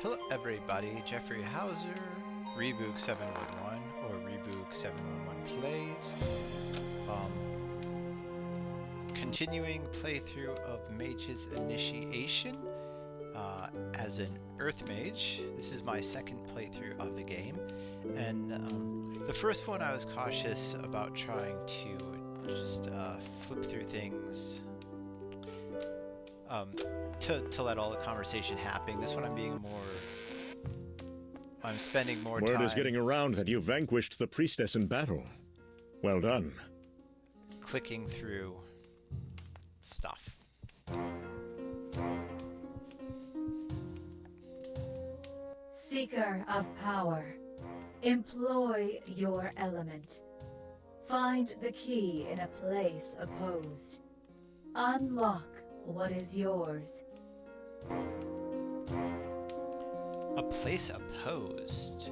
Hello everybody, Jeffrey Hauser, Rebook 711 or Rebook 711 Plays. Continuing playthrough of Mage's Initiation as an Earth Mage. This is my second playthrough of the game, and the first one I was cautious about trying to just flip through things to let all the conversation happen. This one I'm spending more time. Word is getting around that you vanquished the priestess in battle. Well done. Clicking through stuff. Seeker of power, employ your element. Find the key in a place opposed. Unlock what is yours. A place opposed.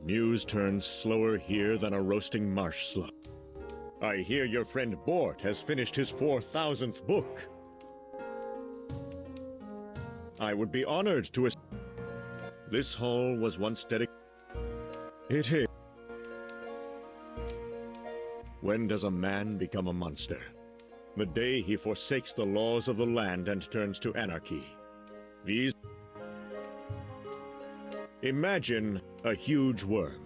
News turns slower here than a roasting marsh slug. I hear your friend Bort has finished his 4,000th book. I would be honored to This hall was once dedicated. It is. When does a man become a monster? The day he forsakes the laws of the land and turns to anarchy. Imagine a huge worm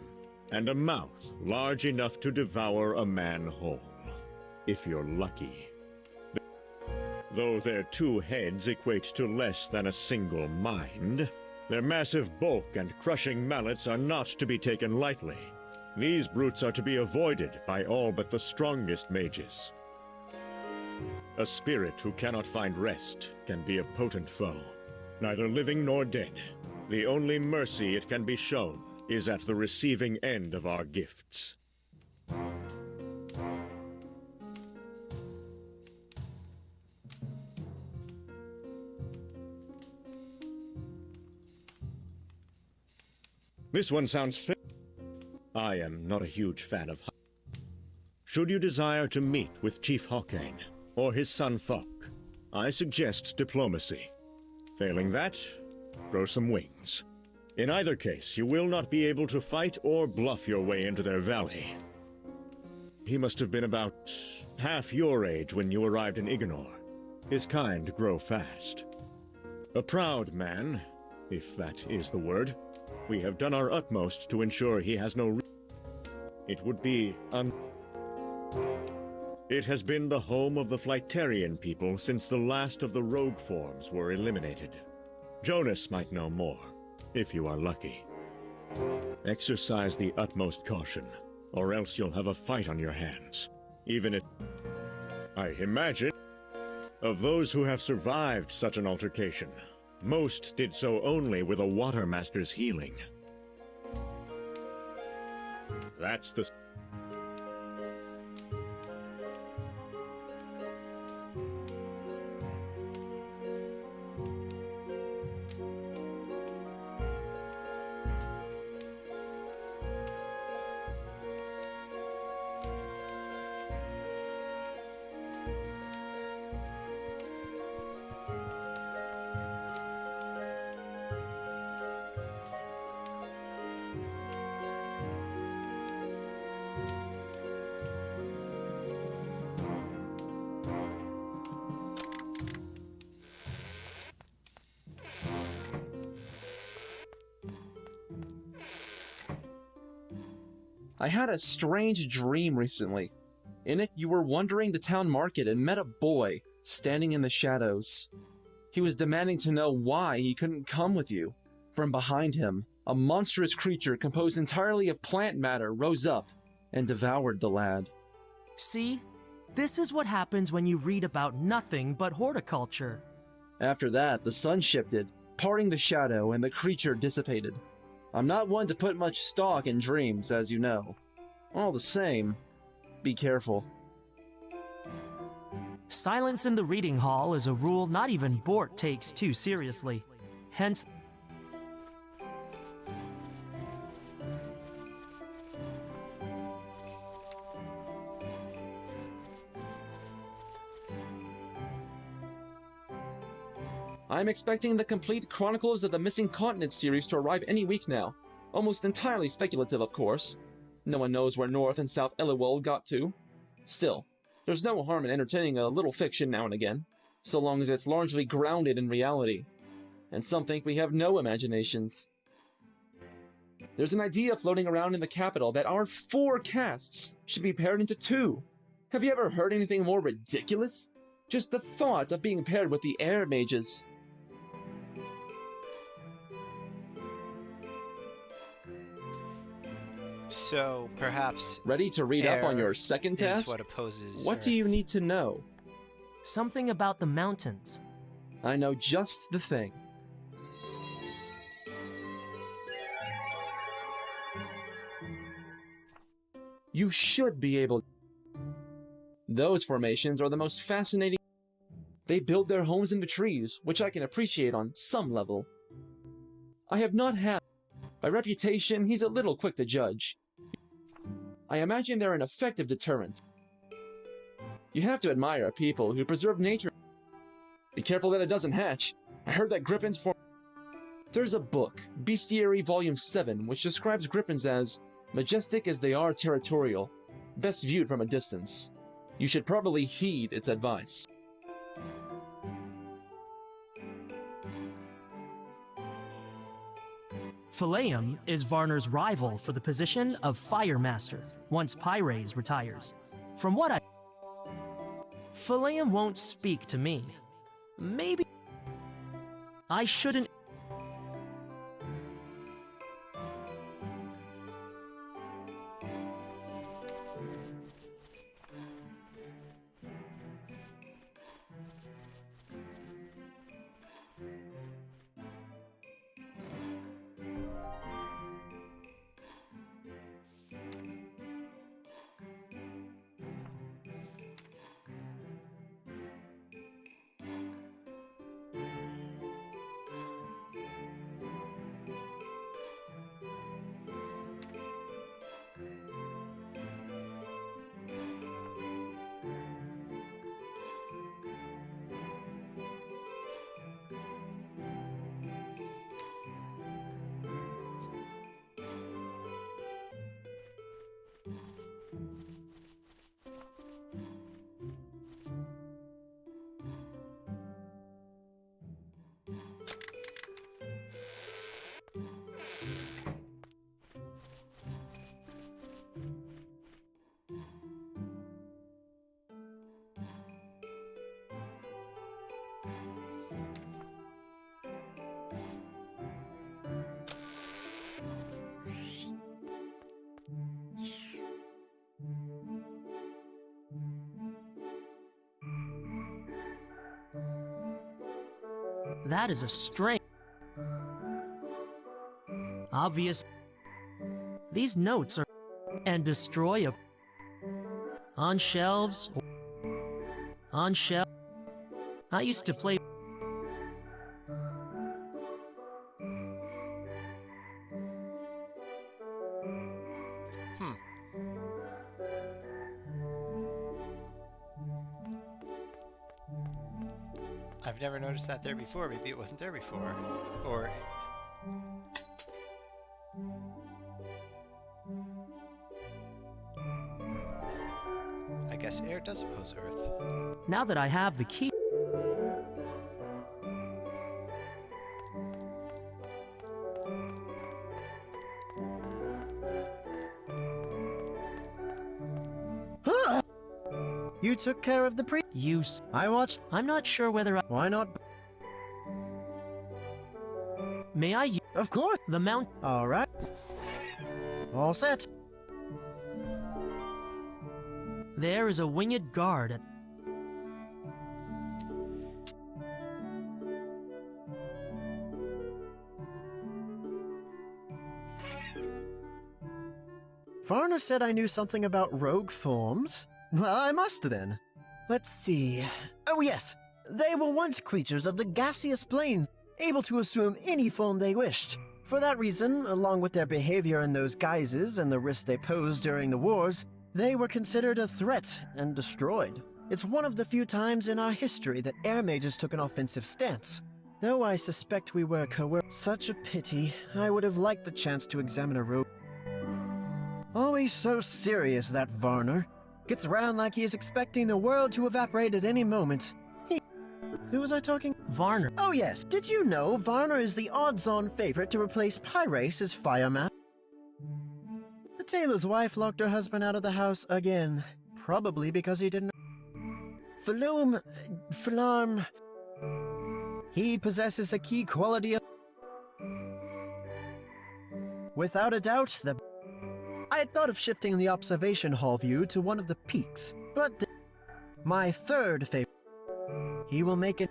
and a mouth large enough to devour a man whole, if you're lucky. Though their two heads equate to less than a single mind, their massive bulk and crushing mallets are not to be taken lightly. These brutes are to be avoided by all but the strongest mages. A spirit who cannot find rest can be a potent foe, neither living nor dead. The only mercy it can be shown is at the receiving end of our gifts. This one sounds fit. I am not a huge fan of. Should you desire to meet with Chief Hawkane or his son Falk, I suggest diplomacy. Failing that, grow some wings. In either case, you will not be able to fight or bluff your way into their valley. He must have been about half your age when you arrived in Ignor. His kind grow fast. A proud man, if that is the word. We have done our utmost to ensure he has no It would be It has been the home of the Flightarian people since the last of the rogue forms were eliminated. Jonas might know more, if you are lucky. Exercise the utmost caution, or else you'll have a fight on your hands. Even if... I imagine... Of those who have survived such an altercation, most did so only with a Watermaster's healing. That's the... I had a strange dream recently. In it, you were wandering the town market and met a boy standing in the shadows. He was demanding to know why he couldn't come with you. From behind him, a monstrous creature composed entirely of plant matter rose up and devoured the lad. See? This is what happens when you read about nothing but horticulture. After that, the sun shifted, parting the shadow, and the creature dissipated. I'm not one to put much stock in dreams, as you know. All the same, be careful. Silence in the reading hall is a rule not even Bort takes too seriously. Hence, I'm expecting the complete Chronicles of the Missing Continent series to arrive any week now. Almost entirely speculative, of course. No one knows where North and South Eliwell got to. Still, there's no harm in entertaining a little fiction now and again, so long as it's largely grounded in reality. And some think we have no imaginations. There's an idea floating around in the capital that our 4 casts should be paired into 2. Have you ever heard anything more ridiculous? Just the thought of being paired with the air mages. So perhaps Ready to read up on air your second is task? what opposes What do Earth. you need to know? Something about the mountains. I know just the thing. You should be able. Those formations are the most fascinating. They build their homes in the trees, which I can appreciate on some level. I have not had. By reputation, he's a little quick to judge. I imagine they're an effective deterrent. You have to admire people who preserve nature. Be careful that it doesn't hatch. I heard that griffins form. There's a book, Bestiary Volume 7, which describes griffins as majestic as they are territorial, best viewed from a distance. You should probably heed its advice. Phileum is Varner's rival for the position of Fire Master, once Pyres retires. From what I... Phileum won't speak to me. Maybe... I shouldn't... That is a strange... Obvious... These notes are... And destroy a... On shelves... On shelf... I used to play... I've never noticed that there before. Maybe it wasn't there before. Or... I guess air does oppose Earth. Now that I have the key... You took care of the I watched. I'm not sure whether I... Why not? May I use Of course. the mount... All right. All set. There is a winged guard at... Varner said I knew something about rogue forms. Well, I must then. Let's see. Oh yes, they were once creatures of the gaseous plane, able to assume any form they wished. For that reason, along with their behavior in those guises and the risks they posed during the wars, they were considered a threat and destroyed. It's one of the few times in our history that air mages took an offensive stance. Though I suspect we were coerced. Such a pity. I would have liked the chance to examine a rogue. Always so serious, that Varner. Gets around like he is expecting the world to evaporate at any moment. Who was I talking? Varner. Oh yes, did you know Varner is the odds-on favorite to replace Pyrace as Firemaster? The tailor's wife locked her husband out of the house again. Probably because he didn't... Falarm... He possesses a key quality of... Without a doubt, I had thought of shifting the observation hall view to one of the peaks, but my third favorite... He will make it...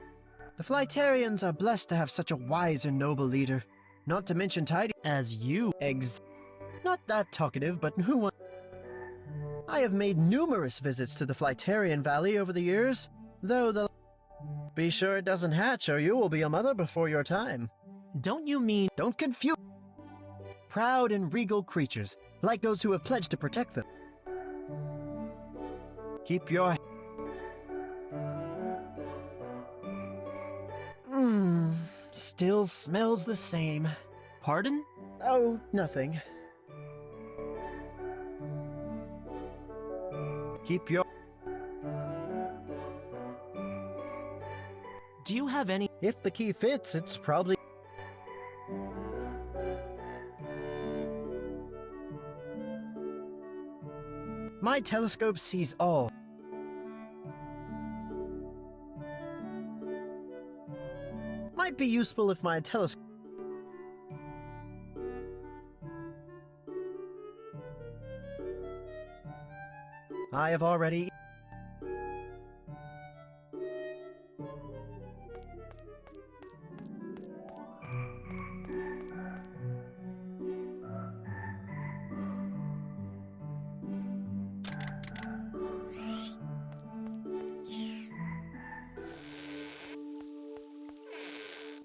The Flytarians are blessed to have such a wise and noble leader. Not to mention tidy... As you. Not that talkative, but who wants... I have made numerous visits to the Flytarian Valley over the years, though the... Be sure it doesn't hatch or you will be a mother before your time. Don't you mean... Don't confuse... Proud and regal creatures, like those who have pledged to protect them. Keep your... Still smells the same. Pardon? Oh, nothing. Keep your... Do you have any... If the key fits, it's probably... My telescope sees all. Might be useful if my telescope... I have already...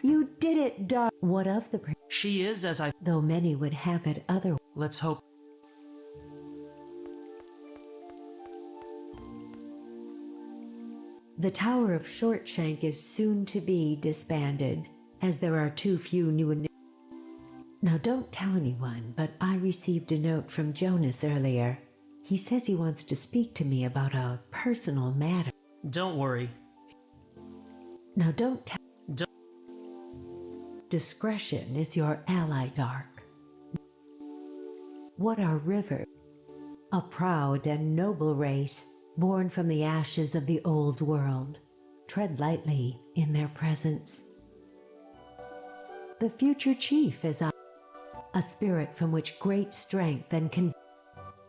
You did it, Doc. What of the She is as I... though many would have it other. Let's hope... The Tower of Shortshank is soon to be disbanded, as there are too few new... Now don't tell anyone, but I received a note from Jonas earlier. He says he wants to speak to me about a personal matter. Don't worry. Now don't tell... Don't... Discretion is your ally, Dark. What are rivers? A proud and noble race, born from the ashes of the old world. Tread lightly in their presence. The future chief is a spirit from which great strength and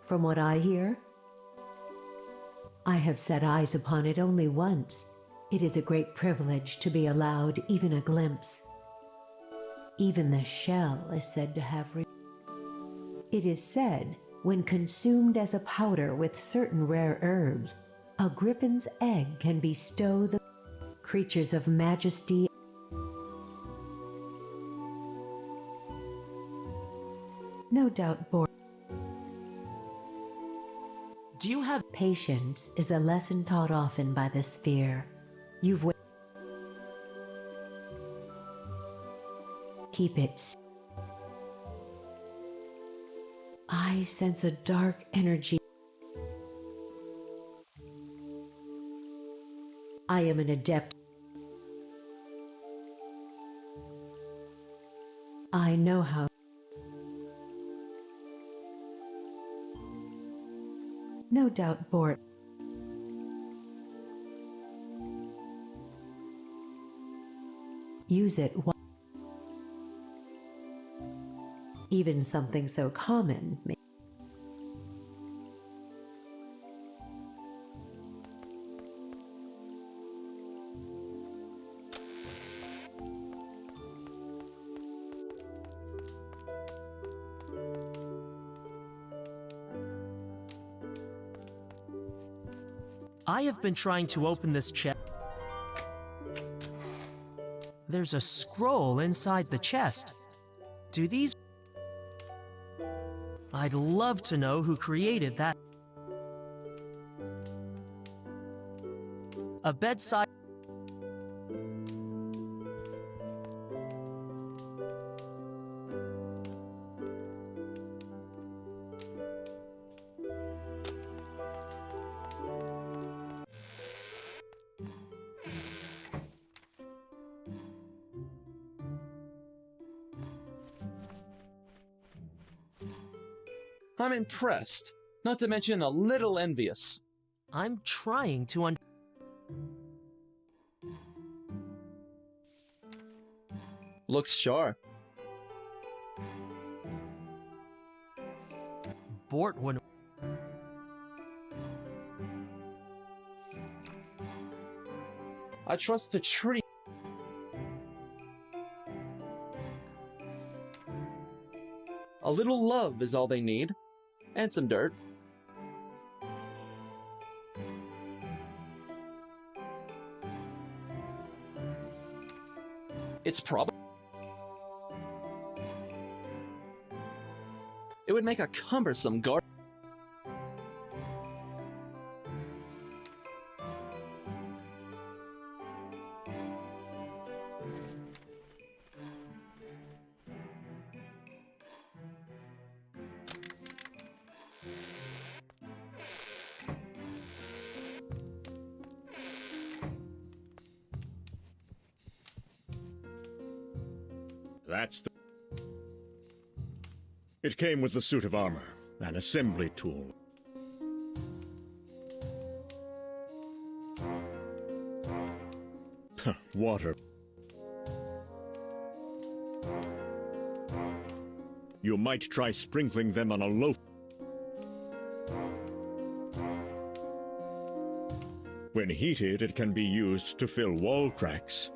From what I hear, I have set eyes upon it only once. It is a great privilege to be allowed even a glimpse. Even the shell is said to have... It is said, when consumed as a powder with certain rare herbs, a griffin's egg can bestow the creatures of majesty. No doubt born. Do you have... Patience is a lesson taught often by the sphere. You've... Keep it. I sense a dark energy. I am an adept. I know how. No doubt, Bort. Use it. Even something so common may... I have been trying to open this chest. There's a scroll inside the chest. Do these... I'd love to know who created that. A bedside... I'm impressed, not to mention a little envious. I'm trying to Looks sharp. Bort would. I trust the tree. A little love is all they need. And some dirt. It's probably... It would make a cumbersome garden. That's the... It came with the suit of armor, an assembly tool. Water. You might try sprinkling them on a loaf. When heated, it can be used to fill wall cracks.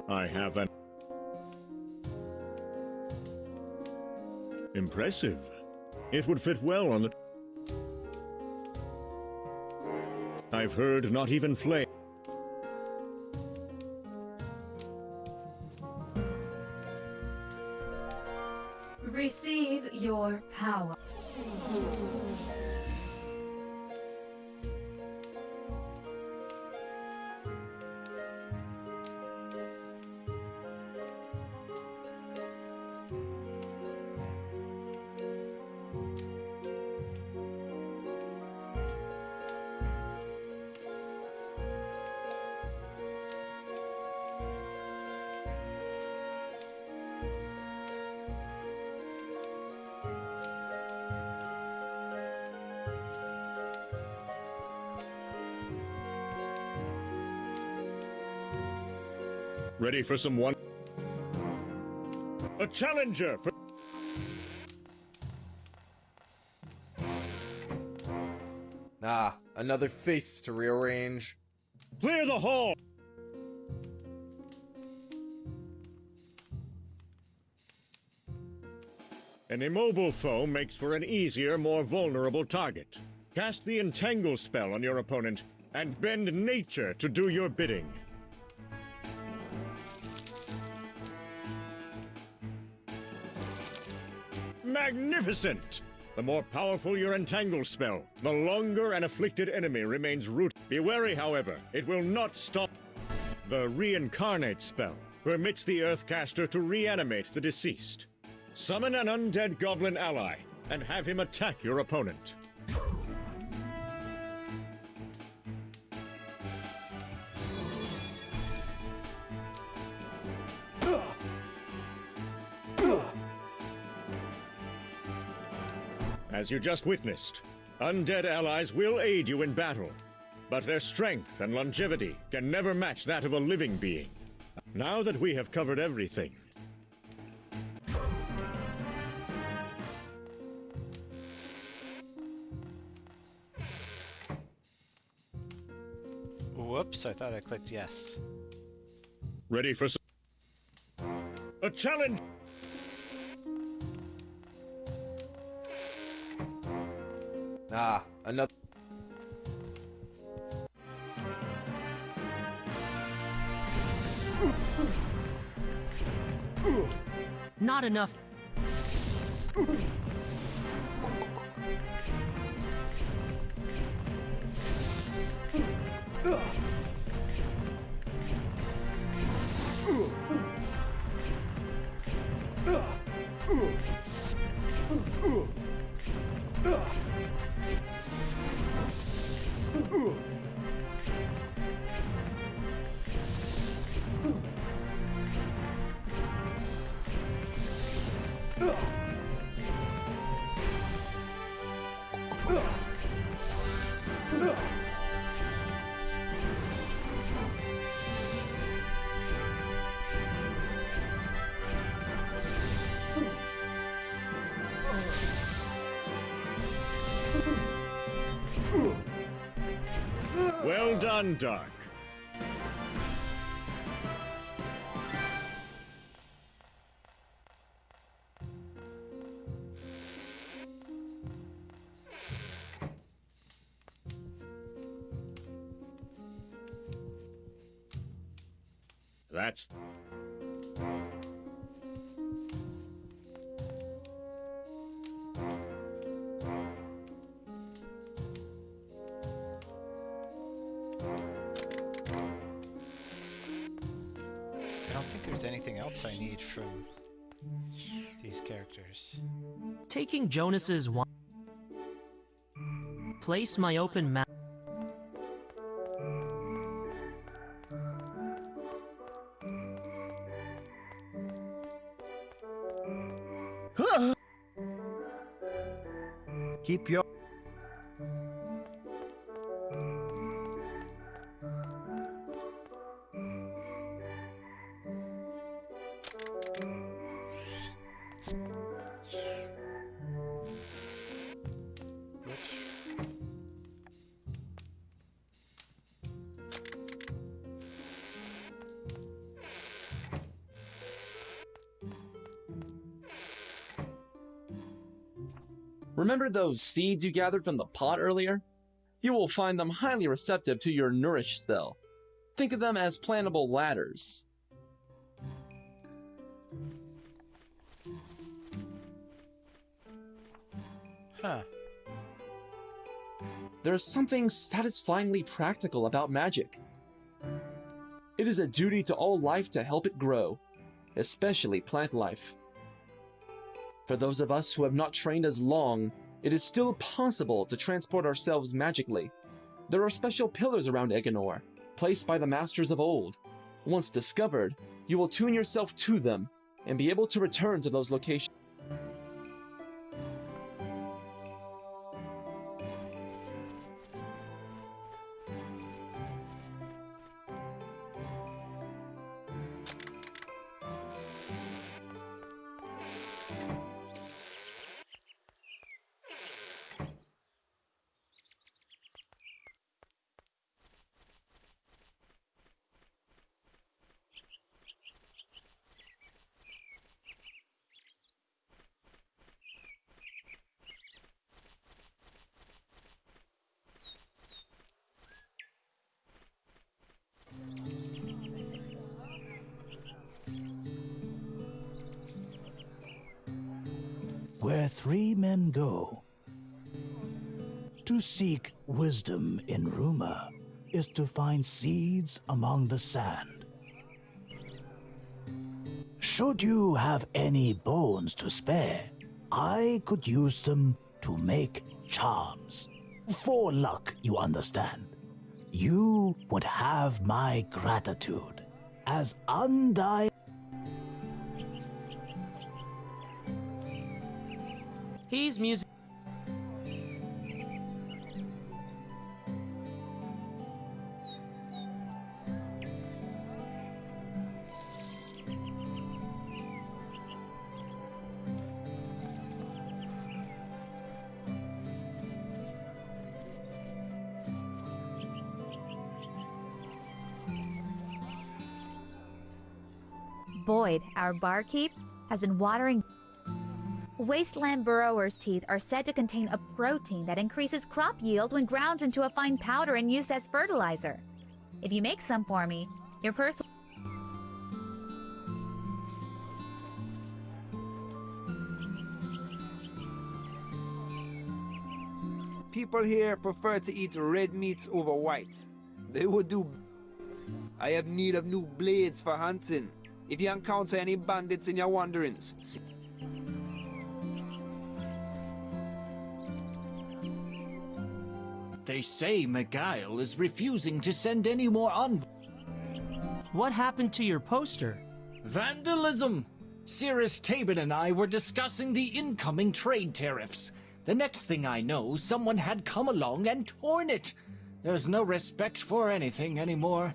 I have an... Impressive. It would fit well on the... I've heard not even flame. Receive your power. Ready for some one... A challenger for... Ah, another face to rearrange. Clear the hall! An immobile foe makes for an easier, more vulnerable target. Cast the Entangle spell on your opponent, and bend nature to do your bidding. Magnificent! The more powerful your Entangle spell, the longer an afflicted enemy remains rooted. Be wary, however, it will not stop. The Reincarnate spell permits the Earthcaster to reanimate the deceased. Summon an undead goblin ally, and have him attack your opponent. As you just witnessed, undead allies will aid you in battle, but their strength and longevity can never match that of a living being. Now that we have covered everything, Whoops, I thought I clicked yes. ready for a challenge! Ah, another... Not enough. Well done, Dark. That's... I don't think there's anything else I need from these characters. Taking Jonas's wand. Place my open mouth. Keep your... Remember those seeds you gathered from the pot earlier? You will find them highly receptive to your nourish spell. Think of them as plantable ladders. Huh. There's something satisfyingly practical about magic. It is a duty to all life to help it grow, especially plant life. For those of us who have not trained as long, it is still possible to transport ourselves magically. There are special pillars around Eganor, placed by the masters of old. Once discovered, you will tune yourself to them and be able to return to those locations. Where three men go to seek wisdom in rumor is to find seeds among the sand. Should you have any bones to spare, I could use them to make charms. For luck, you understand. You would have my gratitude as undying. He's music. Boyd, our barkeep, has been watering. Wasteland burrower's teeth are said to contain a protein that increases crop yield when ground into a fine powder and used as fertilizer. If you make some for me, your purse. People here prefer to eat red meat over white. They would do. I have need of new blades for hunting. If you encounter any bandits in your wanderings. They say Miguel is refusing to send any more What happened to your poster? Vandalism! Cirrus Tabin and I were discussing the incoming trade tariffs. The next thing I know, someone had come along and torn it. There's no respect for anything anymore.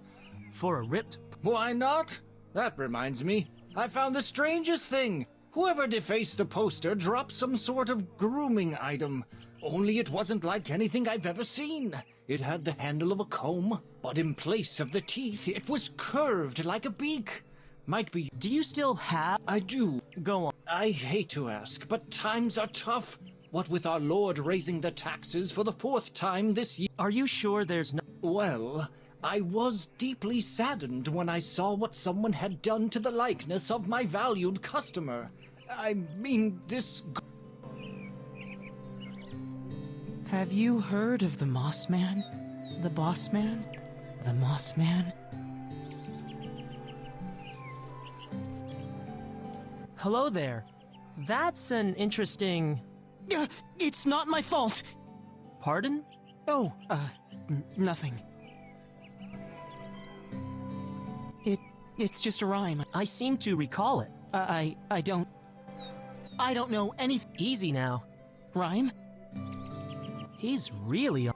For a ripped. Why not? That reminds me. I found the strangest thing. Whoever defaced the poster dropped some sort of grooming item. Only it wasn't like anything I've ever seen. It had the handle of a comb, but in place of the teeth, it was curved like a beak. Might be... Do you still have... I do. Go on. I hate to ask, but times are tough. What with our lord raising the taxes for the 4th time this year... Are you sure there's no... Well, I was deeply saddened when I saw what someone had done to the likeness of my valued customer. I mean, this... Have you heard of the Moss Man? The Boss Man? The Moss Man? Hello there. That's an interesting... It's not my fault! Pardon? Oh, nothing. It's just a rhyme. I seem to recall it. I don't know anything. Easy now. Rhyme? He's really...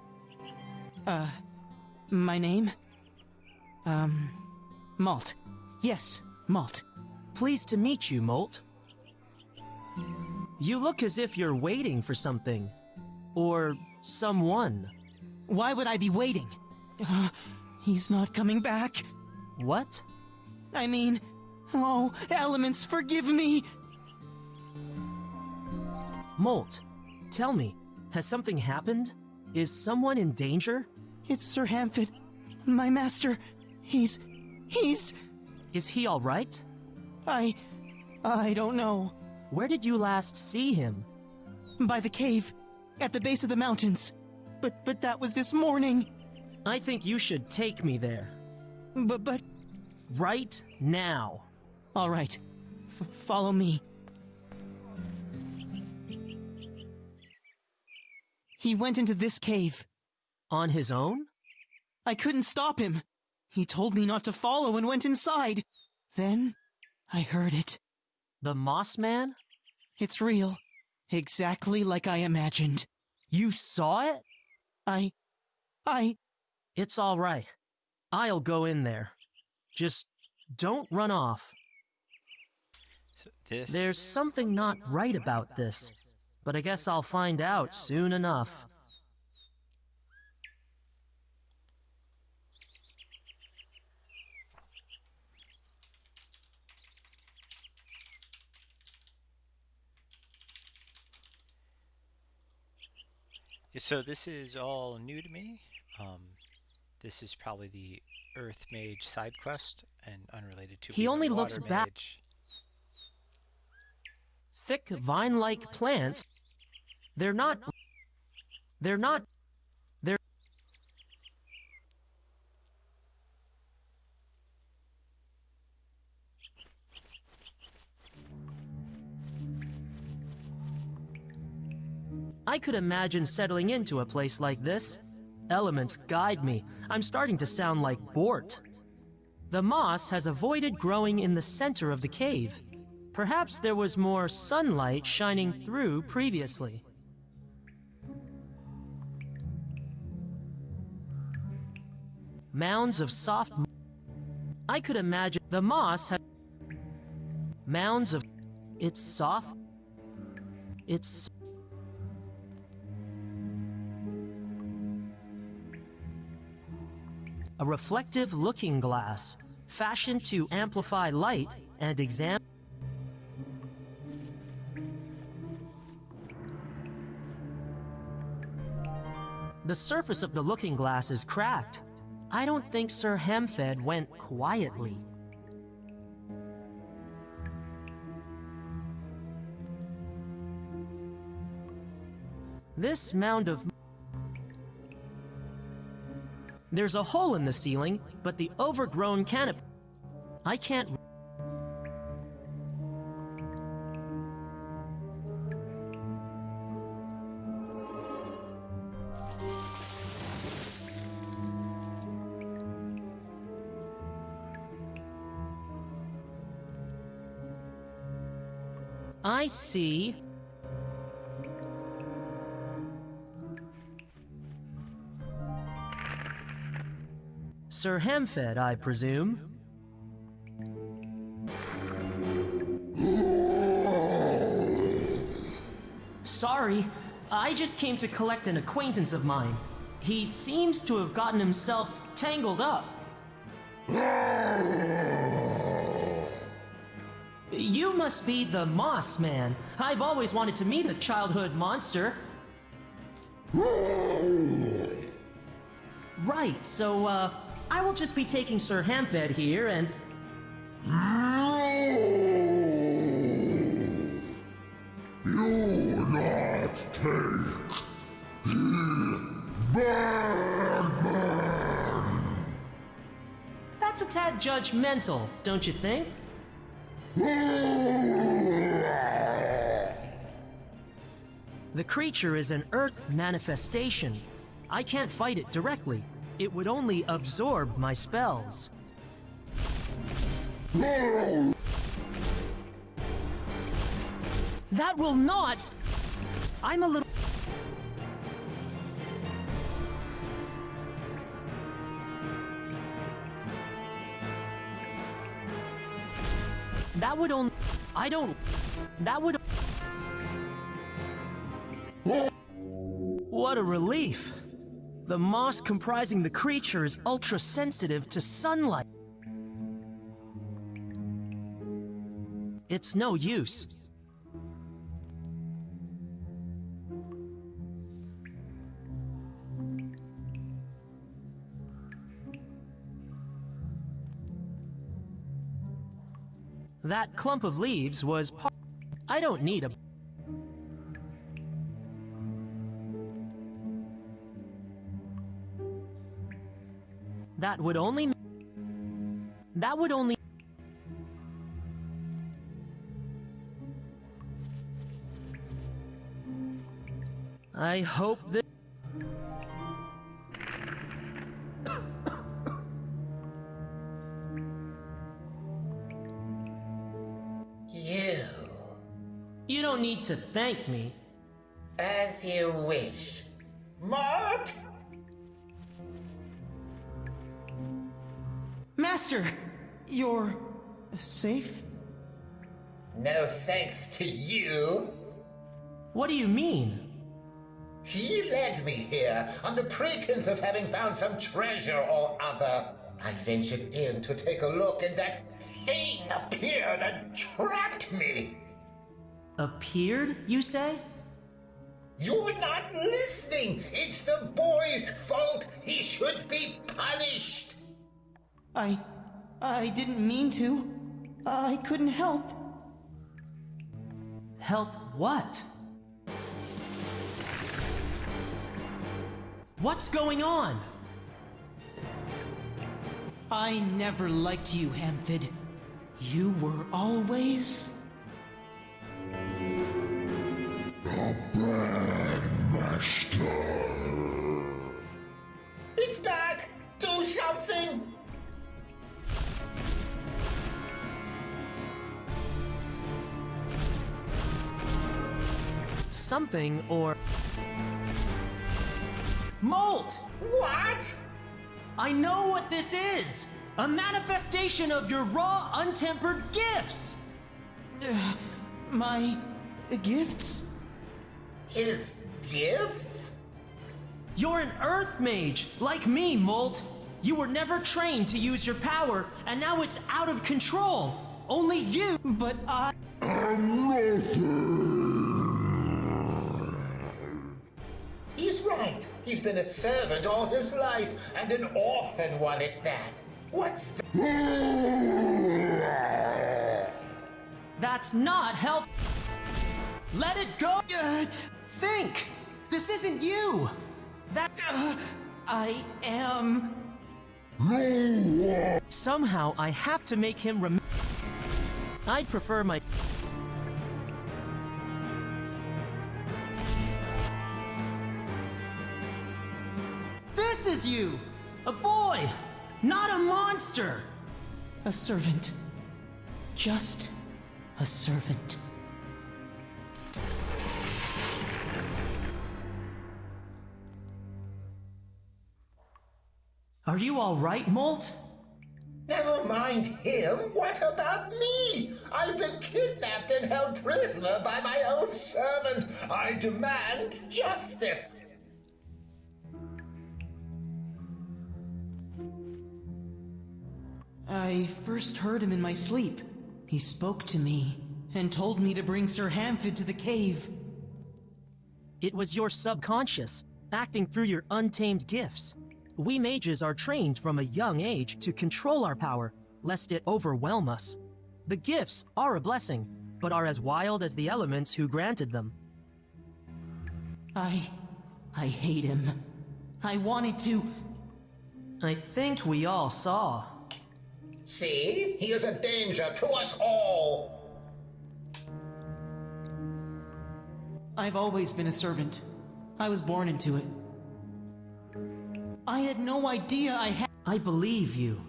My name? Malt. Yes, Malt. Pleased to meet you, Molt. You look as if you're waiting for something. Or someone. Why would I be waiting? He's not coming back. What? I mean... Oh, elements, forgive me! Molt, tell me, has something happened? Is someone in danger? It's Sir Hamfid, my master. He's... Is he all right? I don't know. Where did you last see him? By the cave, at the base of the mountains. But that was this morning. I think you should take me there. But... Right now. All right. Follow me. He went into this cave. On his own? I couldn't stop him. He told me not to follow and went inside. Then, I heard it. The Moss Man? It's real. Exactly like I imagined. You saw it? I... It's all right. I'll go in there. Just don't run off. So There's something not right about this, but I guess I'll find out soon enough. So this is all new to me. This is probably the Earth Mage side quest and unrelated to He being a only water looks back. mage. Thick vine-like plants. They're not... I could imagine settling into a place like this. Elements guide me. I'm starting to sound like Bort. The moss has avoided growing in the center of the cave. Perhaps there was more sunlight shining through previously. Mounds of soft... I could imagine the moss has... Mounds of... It's soft... It's... A reflective looking glass, fashioned to amplify light and examine. The surface of the looking glass is cracked. I don't think Sir Hamfed went quietly. This mound of... There's a hole in the ceiling, but the overgrown canopy... I can't... I see. Sir Hemfed, I presume. Sorry, I just came to collect an acquaintance of mine. He seems to have gotten himself tangled up. You must be the Moss Man. I've always wanted to meet a childhood monster. Right, so, I will just be taking Sir Hamfed here and... Do not take the Batman! That's a tad judgmental, don't you think? The creature is an earth manifestation. I can't fight it directly. It would only absorb my spells. That will not... I'm a little... That would only... I don't... That would... What a relief. The moss comprising the creature is ultra-sensitive to sunlight. It's no use. That clump of leaves was part... I don't need a... That would only... That would only... I hope that... You don't need to thank me. As you wish. Mort! Master, you're safe? No thanks to you. What do you mean? He led me here on the pretense of having found some treasure or other. I ventured in to take a look and that thing appeared and trapped me. Appeared, you say? You're not listening! It's the boy's fault! He should be punished! I didn't mean to. I couldn't help. Help what? What's going on? I never liked you, Hamfid. You were always... a bad master. It's back! Do something! Something or... Molt! What? I know what this is! A manifestation of your raw, untempered gifts! My... gifts? His gifts? You're an Earth Mage, like me, Molt! You were never trained to use your power, and now it's out of control! Only you... But I... He's right. He's been a servant all his life, and an orphan one at that. What That's not help... Let it go! Think! This isn't you! That... I am... Somehow I have to make him I'd prefer my... This is you! A boy! Not a monster! A servant. Just a servant. Are you alright, Molt? Never mind him. What about me? I've been kidnapped and held prisoner by my own servant. I demand justice. I first heard him in my sleep. He spoke to me and told me to bring Sir Hamfid to the cave. It was your subconscious, acting through your untamed gifts. We mages are trained from a young age to control our power, lest it overwhelm us. The gifts are a blessing, but are as wild as the elements who granted them. I hate him. I wanted to... I think we all saw. See? He is a danger to us all. I've always been a servant. I was born into it. I had no idea I believe you,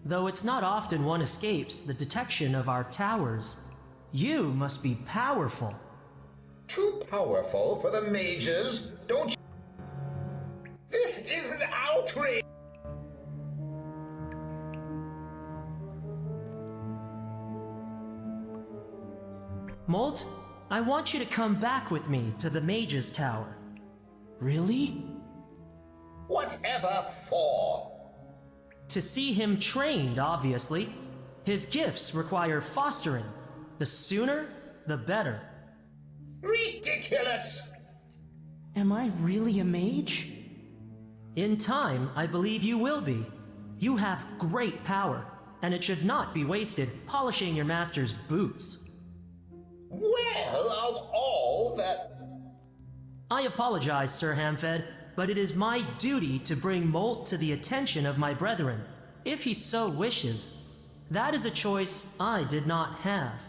though it's not often one escapes the detection of our towers. You must be powerful. Too powerful for the mages, don't you? This is an outrage! Molt, I want you to come back with me to the Mage's Tower. Really? Whatever for? To see him trained, obviously. His gifts require fostering. The sooner, the better. Ridiculous! Am I really a mage? In time, I believe you will be. You have great power, and it should not be wasted polishing your master's boots. Well, of all that... I apologize, Sir Hamfed, but it is my duty to bring Molt to the attention of my brethren, if he so wishes. That is a choice I did not have.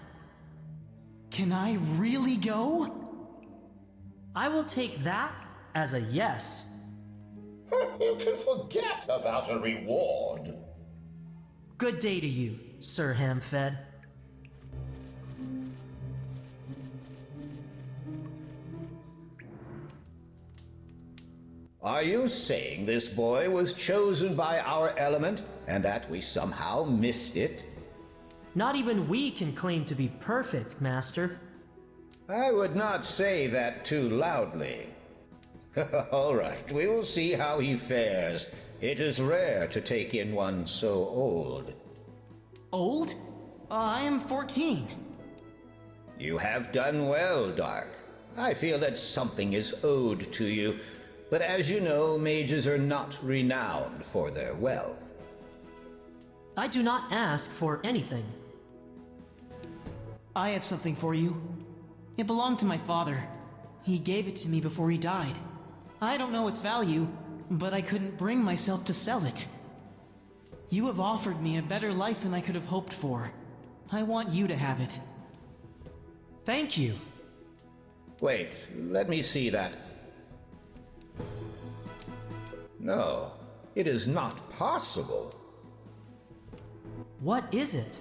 Can I really go? I will take that as a yes. You can forget about a reward. Good day to you, Sir Hamfed. Are you saying this boy was chosen by our element, and that we somehow missed it? Not even we can claim to be perfect, Master. I would not say that too loudly. All right, we will see how he fares. It is rare to take in one so old. Old? I am 14. You have done well, Dark. I feel that something is owed to you. But as you know, mages are not renowned for their wealth. I do not ask for anything. I have something for you. It belonged to my father. He gave it to me before he died. I don't know its value, but I couldn't bring myself to sell it. You have offered me a better life than I could have hoped for. I want you to have it. Thank you. Wait, let me see that. No, it is not possible. What is it?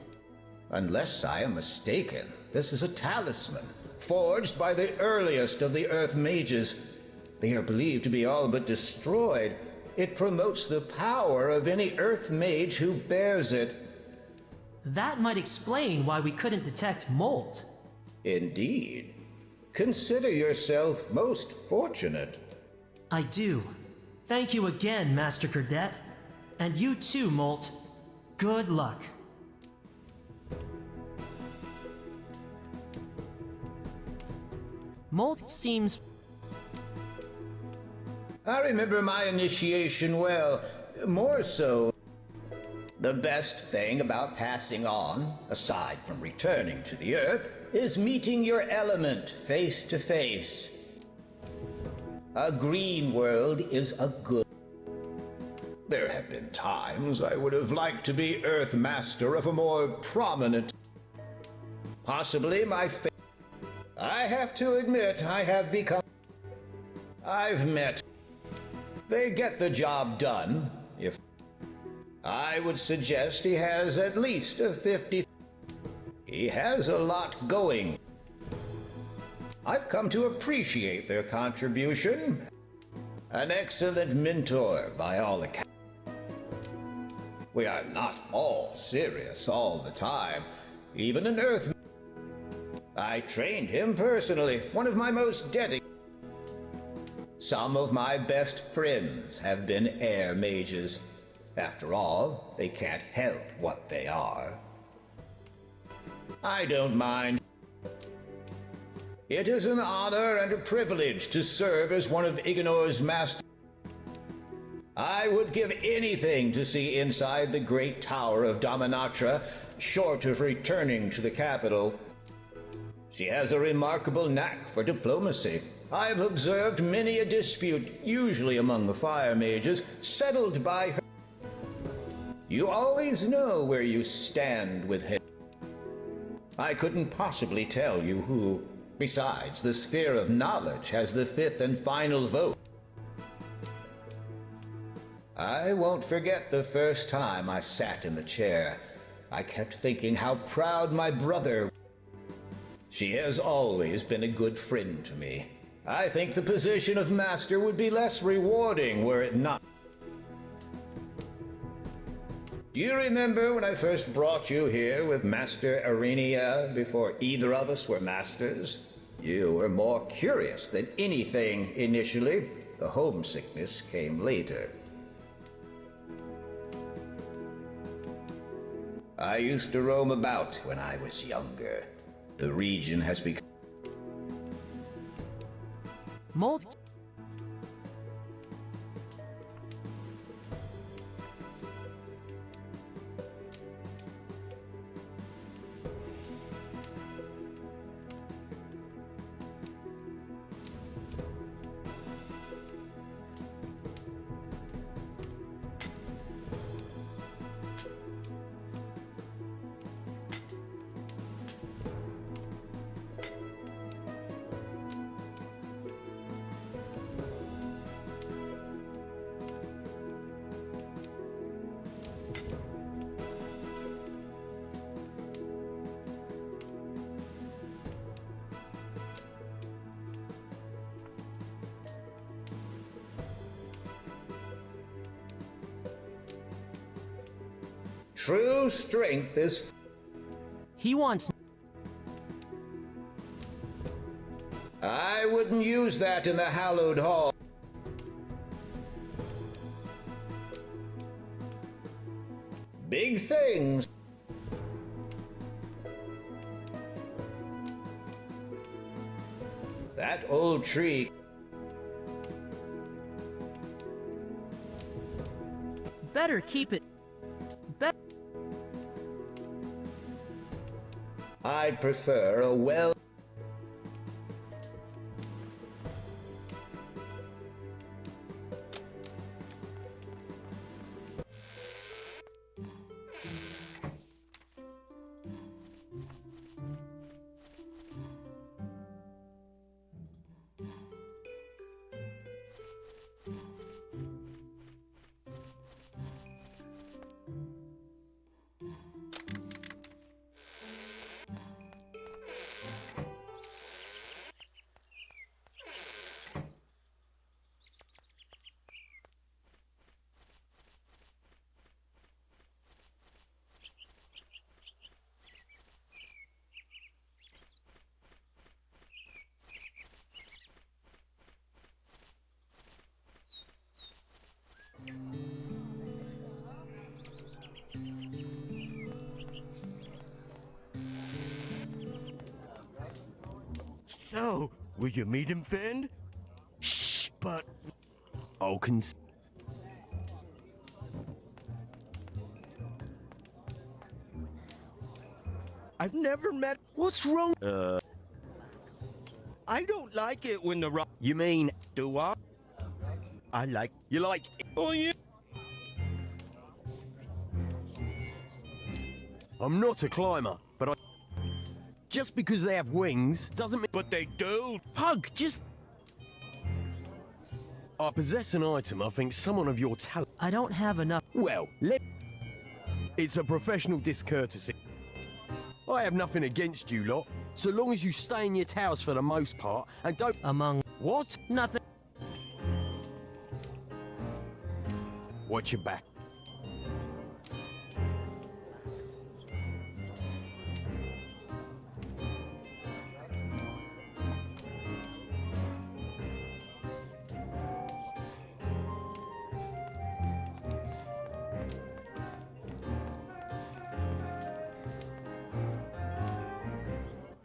Unless I am mistaken, this is a talisman, forged by the earliest of the Earth Mages. They are believed to be all but destroyed. It promotes the power of any Earth Mage who bears it. That might explain why we couldn't detect Molt. Indeed. Consider yourself most fortunate. I do. Thank you again, Master Cadet. And you too, Molt. Good luck. Molt seems... I remember my initiation well. More so, the best thing about passing on, aside from returning to the Earth, is meeting your element face to face. A green world is a good. There have been times I would have liked to be Earth Master of a more prominent. Possibly my fate. I have to admit, I have become. I've met. They get the job done. If I would suggest he has at least a 50. He has a lot going. I've come to appreciate their contribution. An excellent mentor, by all accounts. We are not all serious all the time. Even an Earth... I trained him personally, one of my most dedicated... Some of my best friends have been air mages. After all, they can't help what they are. I don't mind. It is an honor and a privilege to serve as one of Ignor's masters. I would give anything to see inside the great tower of Dominatra, short of returning to the capital. She has a remarkable knack for diplomacy. I have observed many a dispute, usually among the fire mages, settled by her. You always know where you stand with him. I couldn't possibly tell you who. Besides, the sphere of knowledge has the fifth and final vote. I won't forget the first time I sat in the chair. I kept thinking how proud my brother. She has always been a good friend to me. I think the position of master would be less rewarding were it not. Do you remember when I first brought you here with Master Arenia before either of us were masters? You were more curious than anything initially. The homesickness came later. I used to roam about when I was younger. The region has become... Mold. True strength is... He wants... I wouldn't use that in the hallowed hall. Big things. That old tree... Better keep it. I'd prefer a well... So, will you meet him, Finn? Shh, but... Oh, I've never met... What's wrong? I don't like it when the... You mean, do I? I like... You like... Oh, yeah. I'm not a climber, but I... Just because they have wings doesn't mean... But they do. Pug, just... I possess an item I think someone of your talent... I don't have enough... Well, it's a professional discourtesy. I have nothing against you lot, so long as you stay in your towers for the most part and don't... Among... What? Nothing. Watch your back.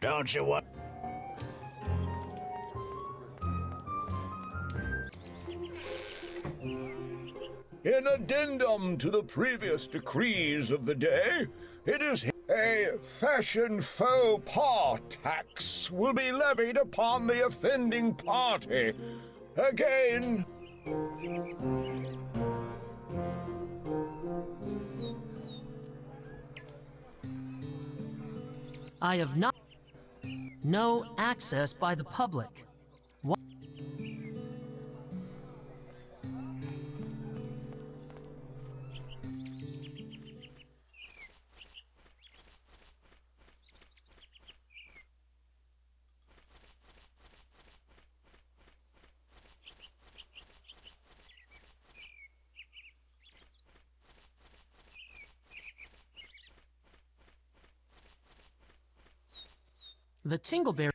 Don't you want? In addendum to the previous decrees of the day, it is a fashion faux pas tax will be levied upon the offending party. Again. I have not. No access by the public. What? The Tingleberry.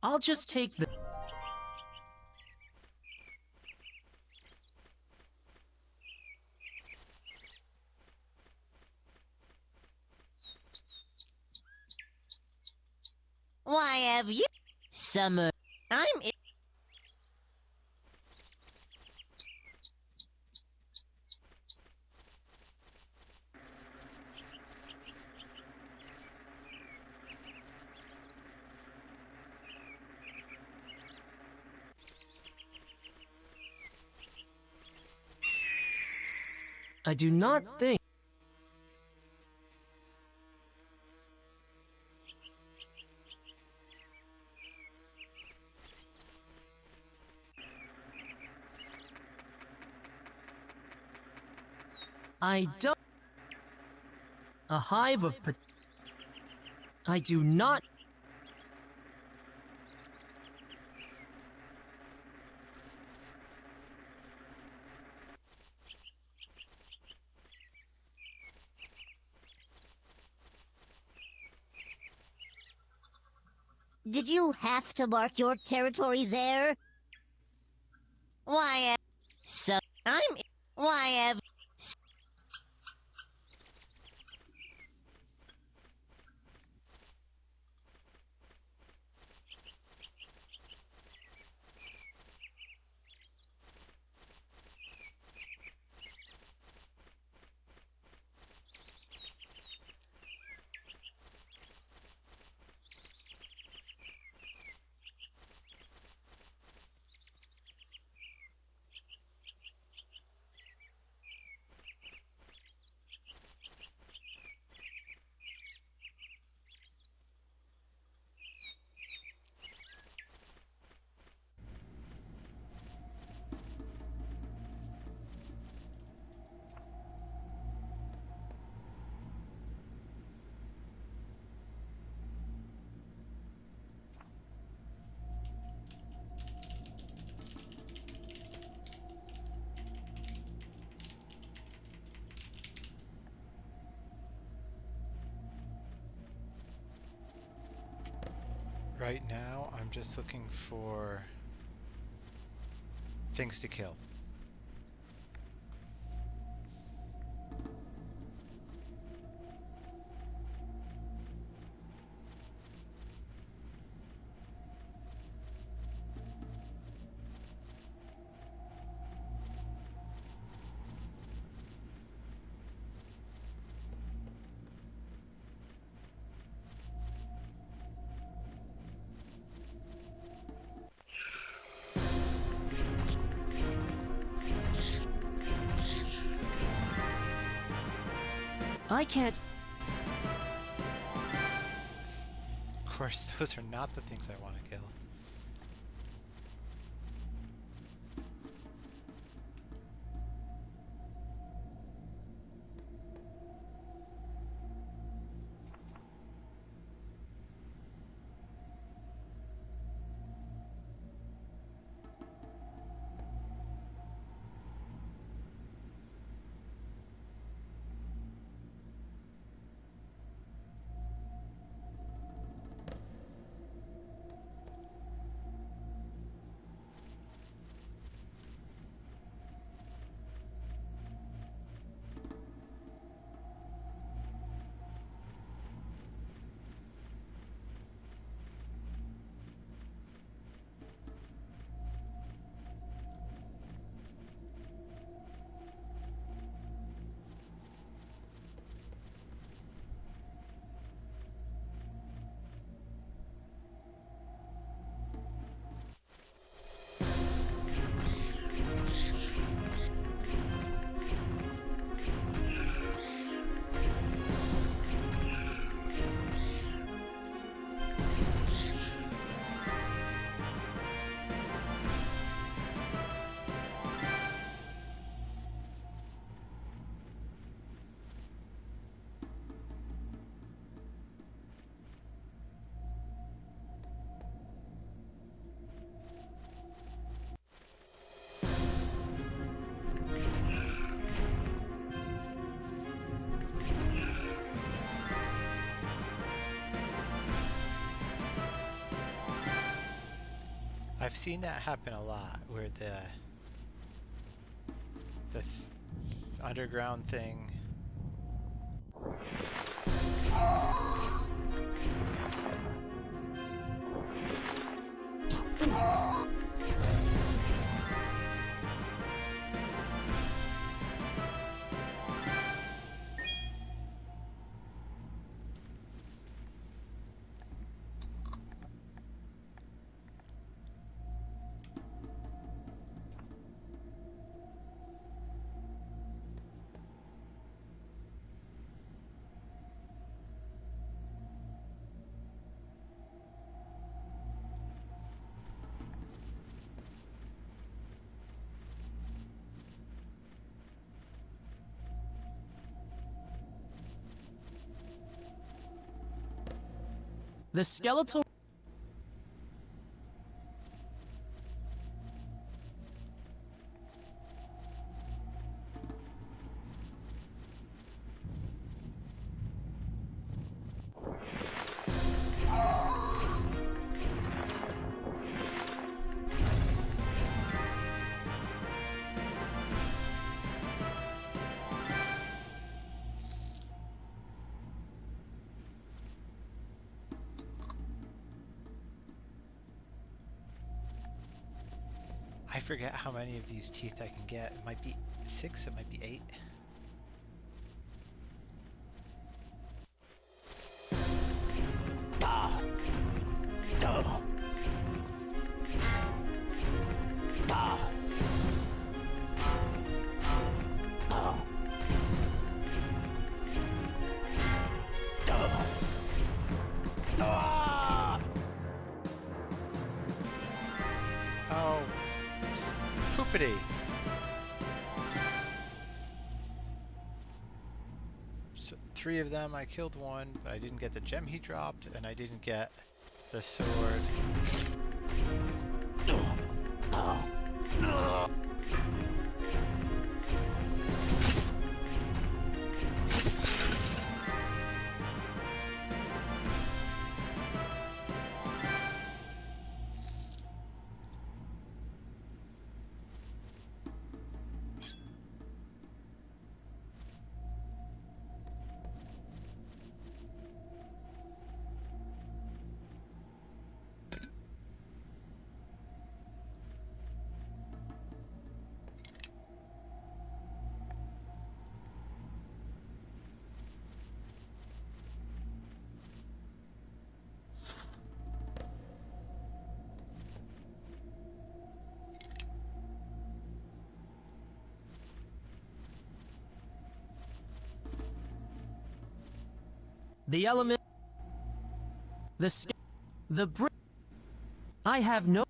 I'll just take the. Why have you? Summer. I'm. I do not think. I don't. A hive of. I do not. Did you have to mark your territory there? Why? So I'm. Why have? Right now, I'm just looking for things to kill. I can't. Of course, those are not the things I want to kill. I've seen that happen a lot, where the underground thing. The skeletal. I forget how many of these teeth I can get. It might be 6, it might be 8. Oh, poopity. So 3 of them, I killed one, but I didn't get the gem he dropped, and I didn't get the sword. The element. The brick. I have no.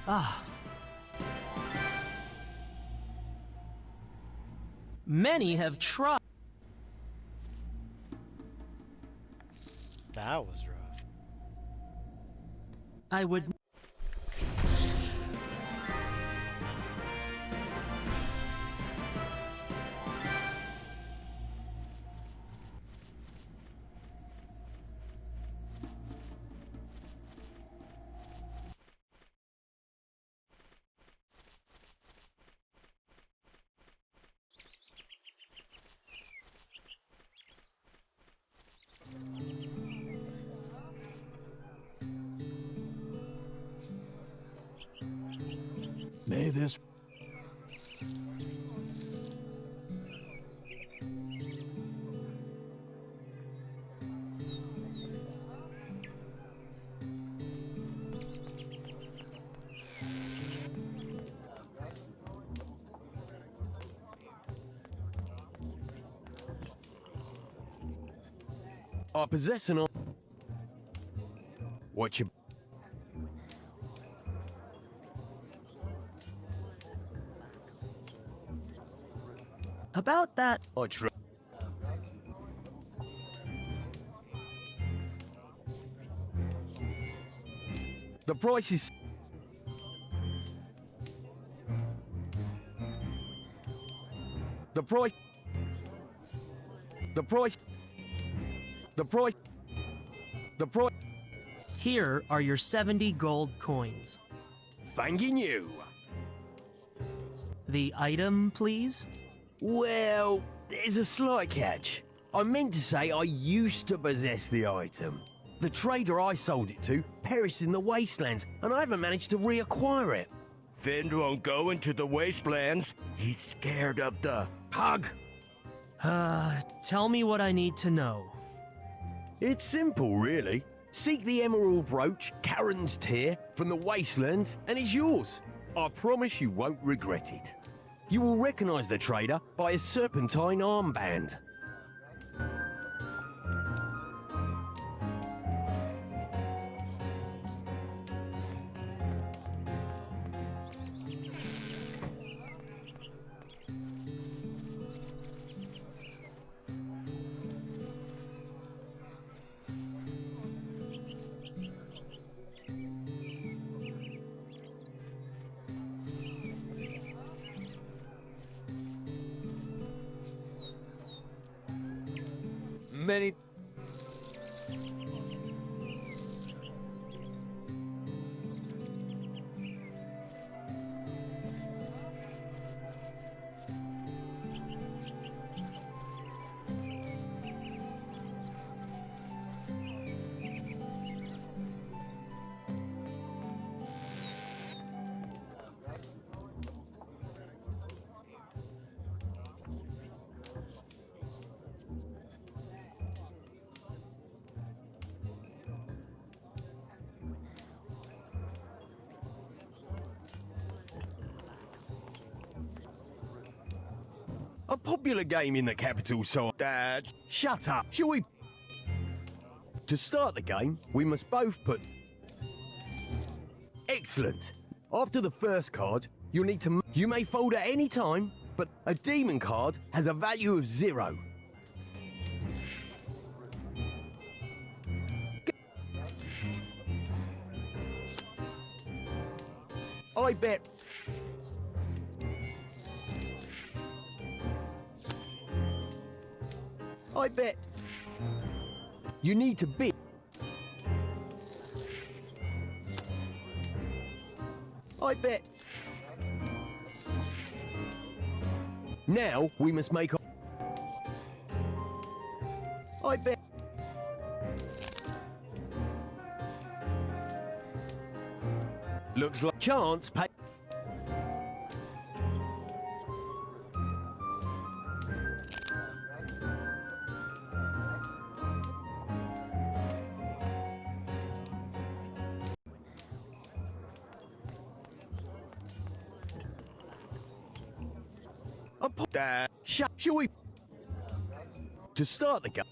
Ah. Many have tried. That was rough. I would. May this... I possess an... What you... About that. I try. The price is... The price... The price... The price... The price... Here are your 70 gold coins. Thanking you. The item, please? Well, there's a slight catch. I meant to say I used to possess the item. The trader I sold it to perished in the wastelands, and I haven't managed to reacquire it. Finn won't go into the wastelands. He's scared of the pug. Tell me what I need to know. It's simple, really. Seek the emerald brooch, Karen's tear, from the wastelands, and it's yours. I promise you won't regret it. You will recognize the trader by a serpentine armband. Many... A popular game in the capital, so... Dad, shut up. Shall we... To start the game, we must both put... Excellent. After the first card, you'll need to... You may fold at any time, but a demon card has a value of 0. I bet... I bet... You need to bid. I bet... Now we must make... I bet... Looks like chance pay... Shall we... To start the game...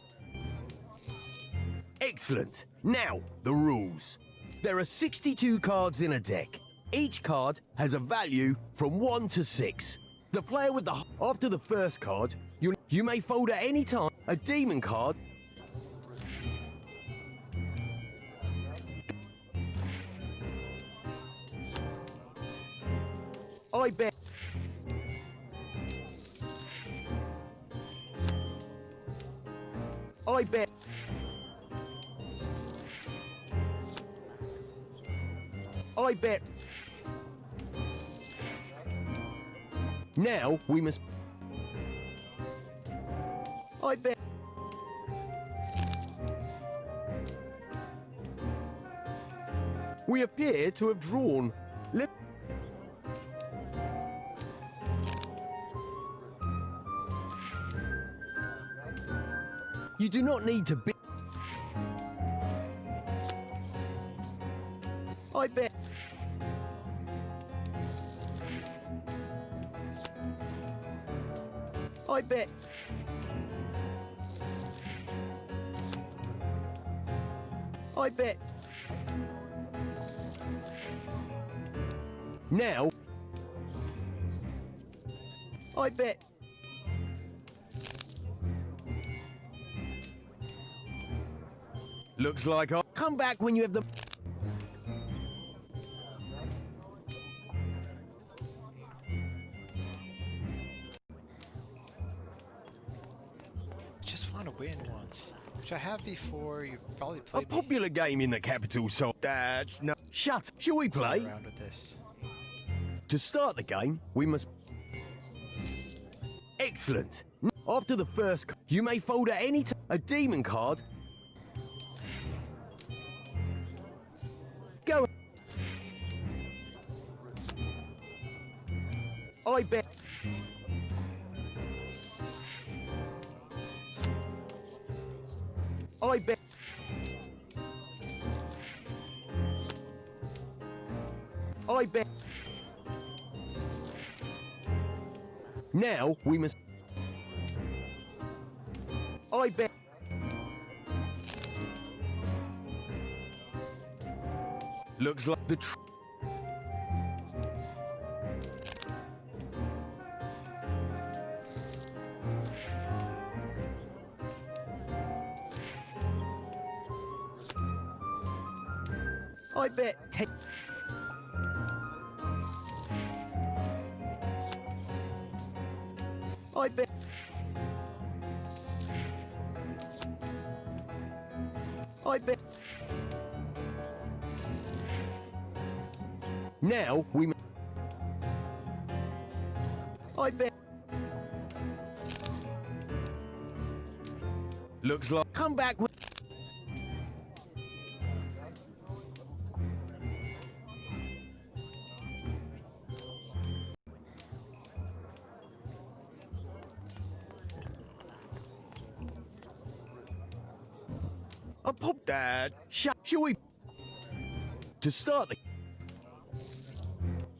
Excellent. Now, the rules. There are 62 cards in a deck. Each card has a value from 1 to 6. The player with the... After the first card, you may fold at any time a demon card. I bet... I bet... I bet... Now we must... I bet... We appear to have drawn... You do not need to be... I bet... I bet... I bet... Now... I bet... Looks like I'll come back when you have the... Just want to win once. Which I have before, you've probably A played popular game in the capital, so... That's no... Shut! Shall we play? around with this. To start the game, we must... Excellent! After the first... You may fold at any time a demon card. Go... I bet... I bet... I bet... Now we must... I bet... Looks like the I bet I bet I bet Now we I bet Looks like come back with a pop dad. Shall we? To start the...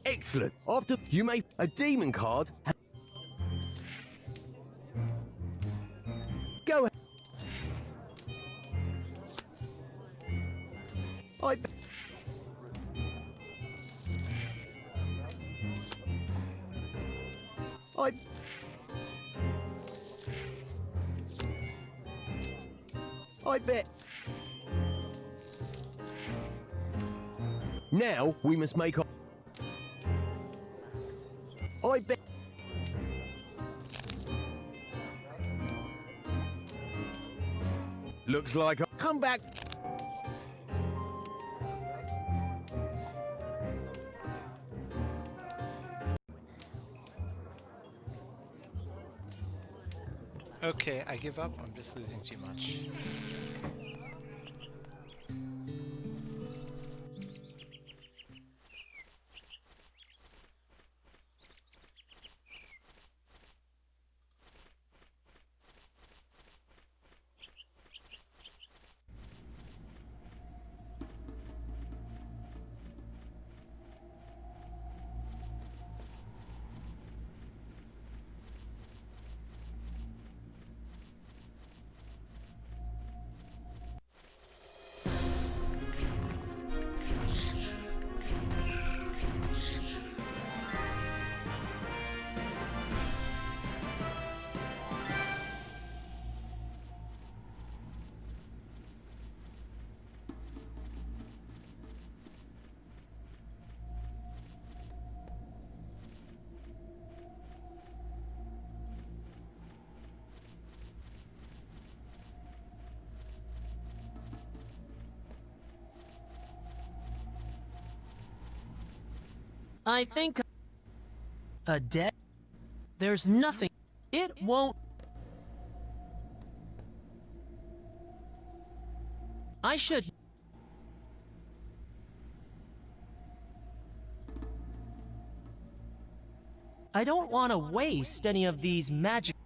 Excellent. After you may... A demon card... Go ahead. I... I... I bet... Now we must make our... I bet... Looks like I... Come back... Okay, I give up. I'm just losing too much. I think a dead. There's nothing. It won't. I should. I don't want to waste any of these magic.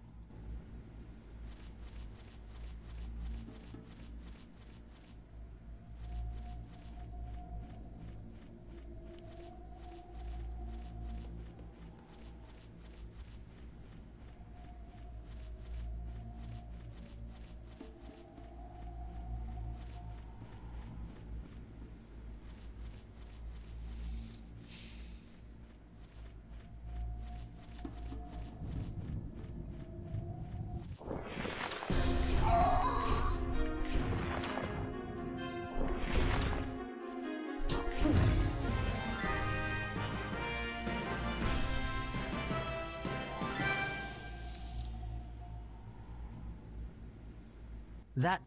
That.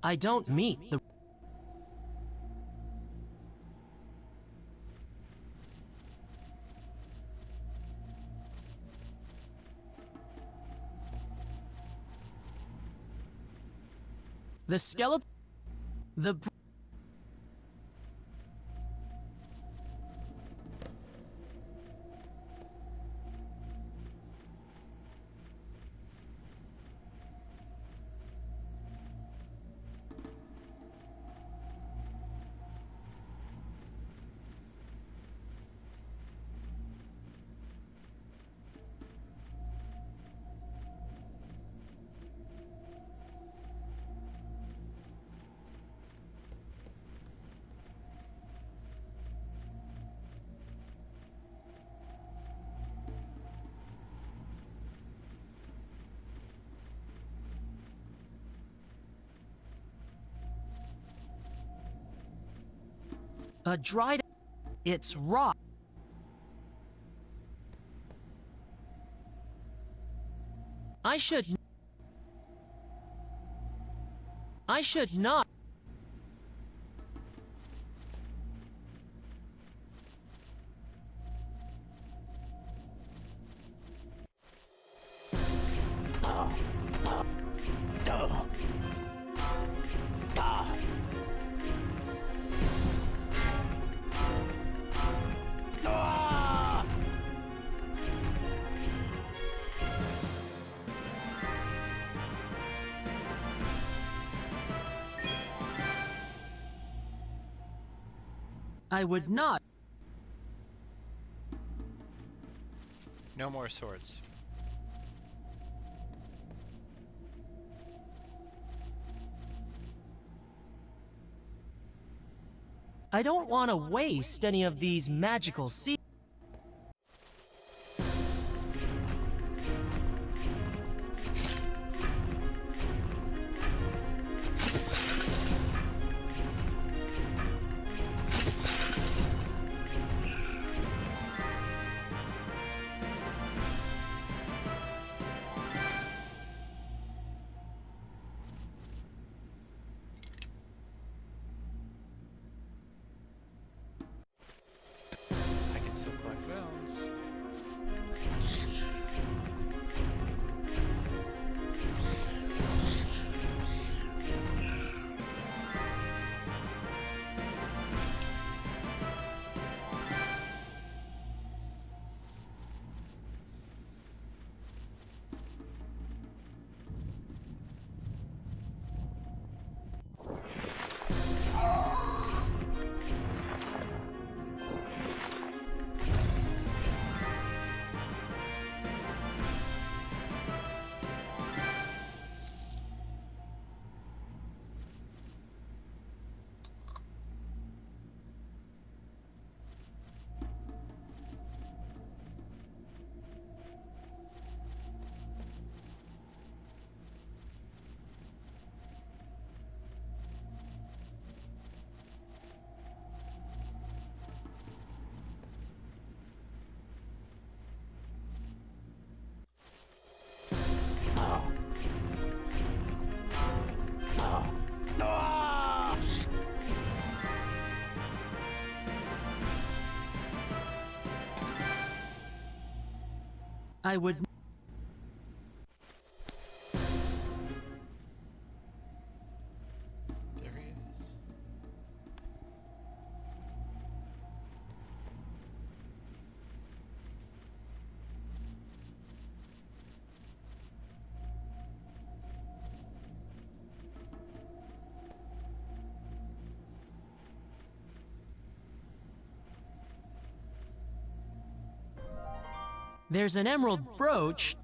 I don't meet the. The skeleton. The. A dried. It's raw. I should. I should not. I would not. No more swords. I don't want to waste any of these magical seeds. I would. There he is. There's an emerald brooch.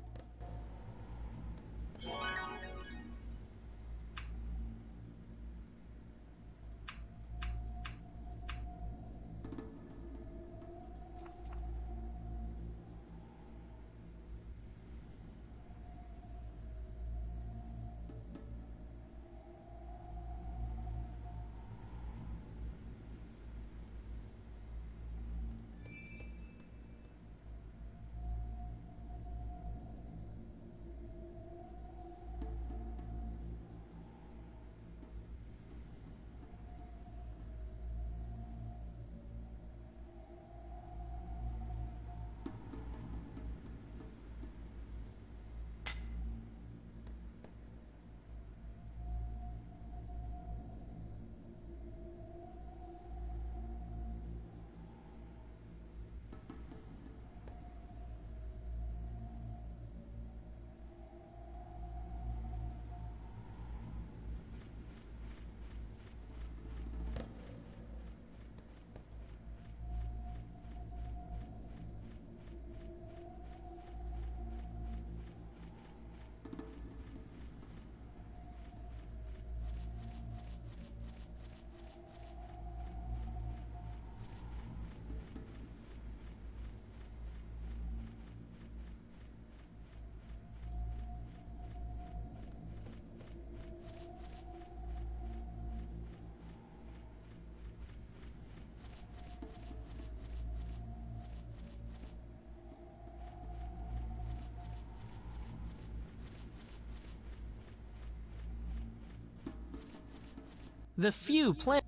The few plants.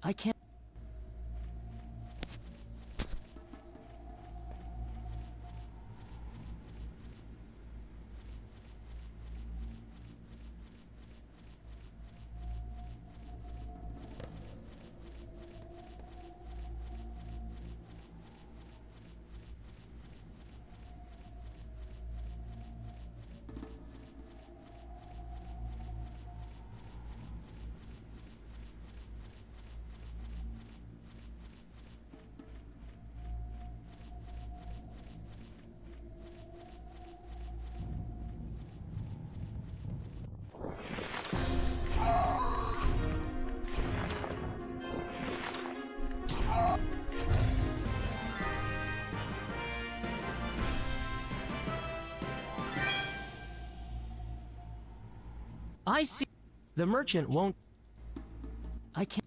I can't. I see. The merchant won't. I can't.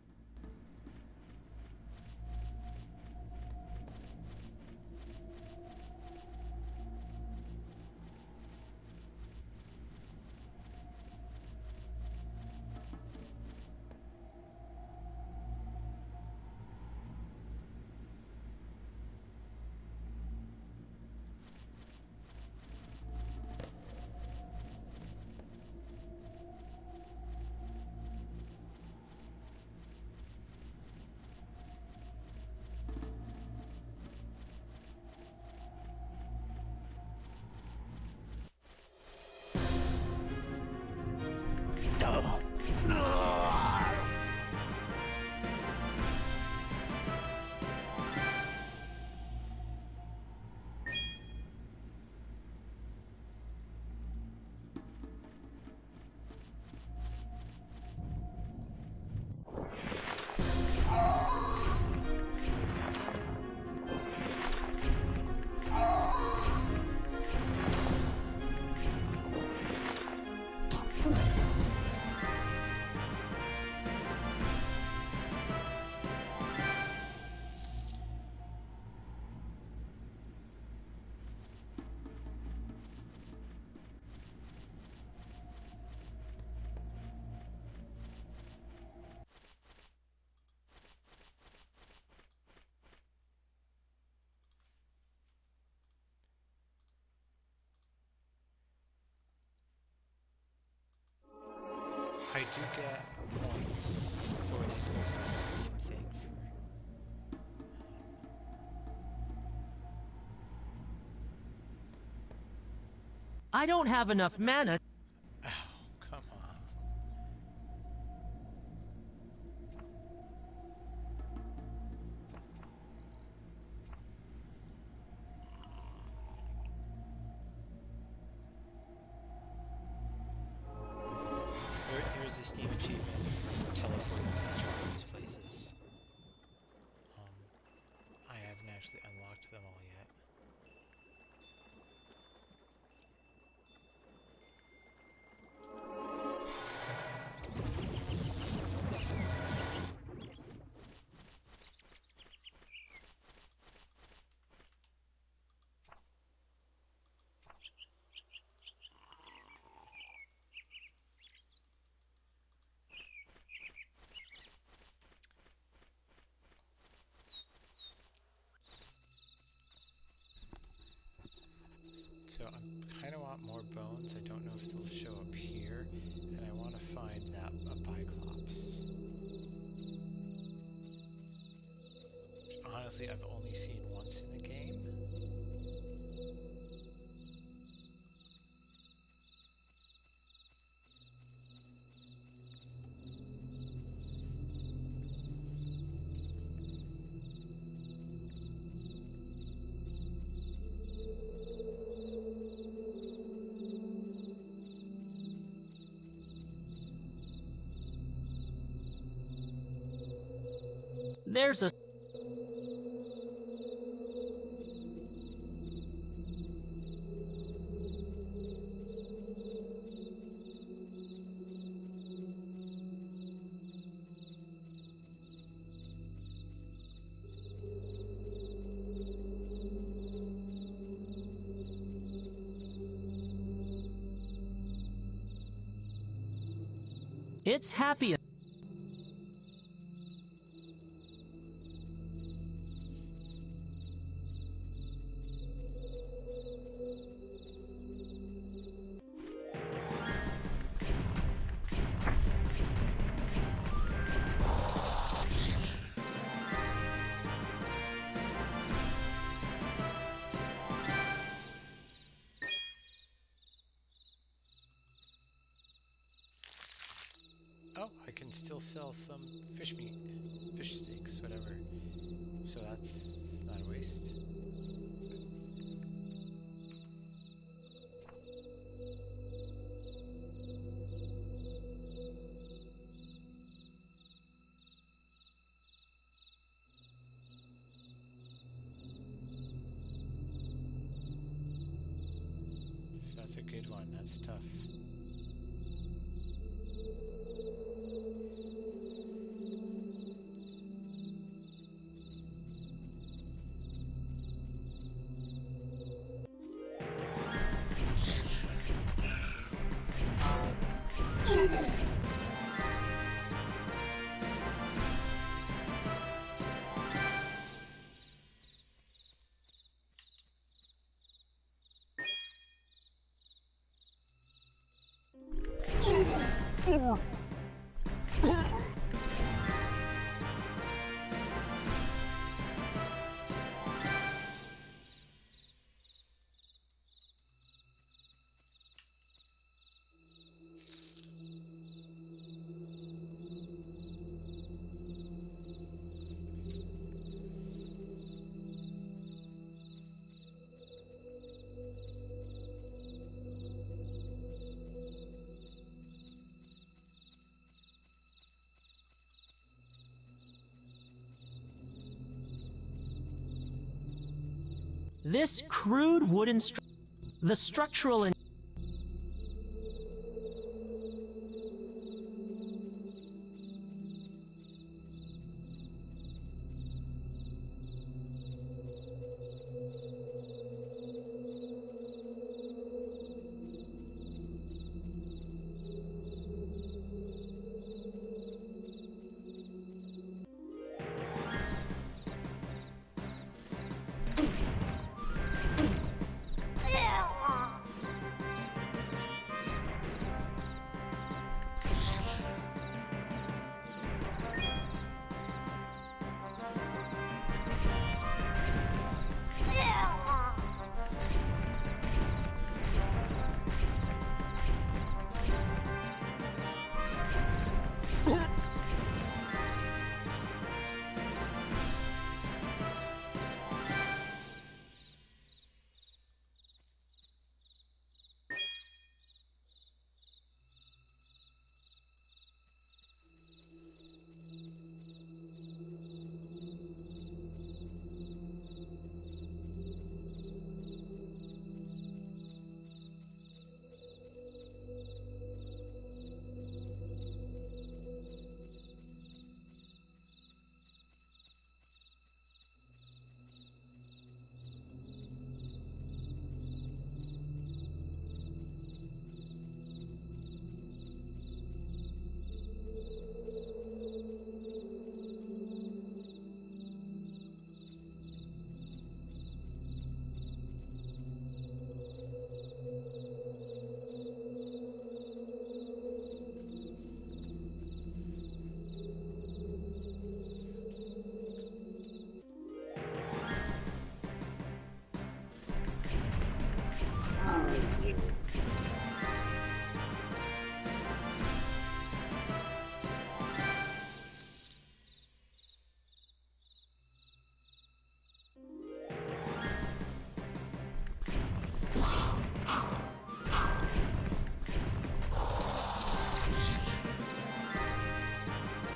do get points for there's a Steam thing for. I don't have enough mana. Oh, come on. There's a Steam achievement for teleporting to each one of these places. I haven't actually unlocked them all yet. So I kind of want more bones. I don't know if they'll show up here, and I want to find that a Biclops. Which honestly, I've only seen once in the game. There's a... It's happy. Oh, I can still sell some fish meat, fish steaks, whatever. So that's not a waste. So that's a good one. That's tough. This crude wooden the structural and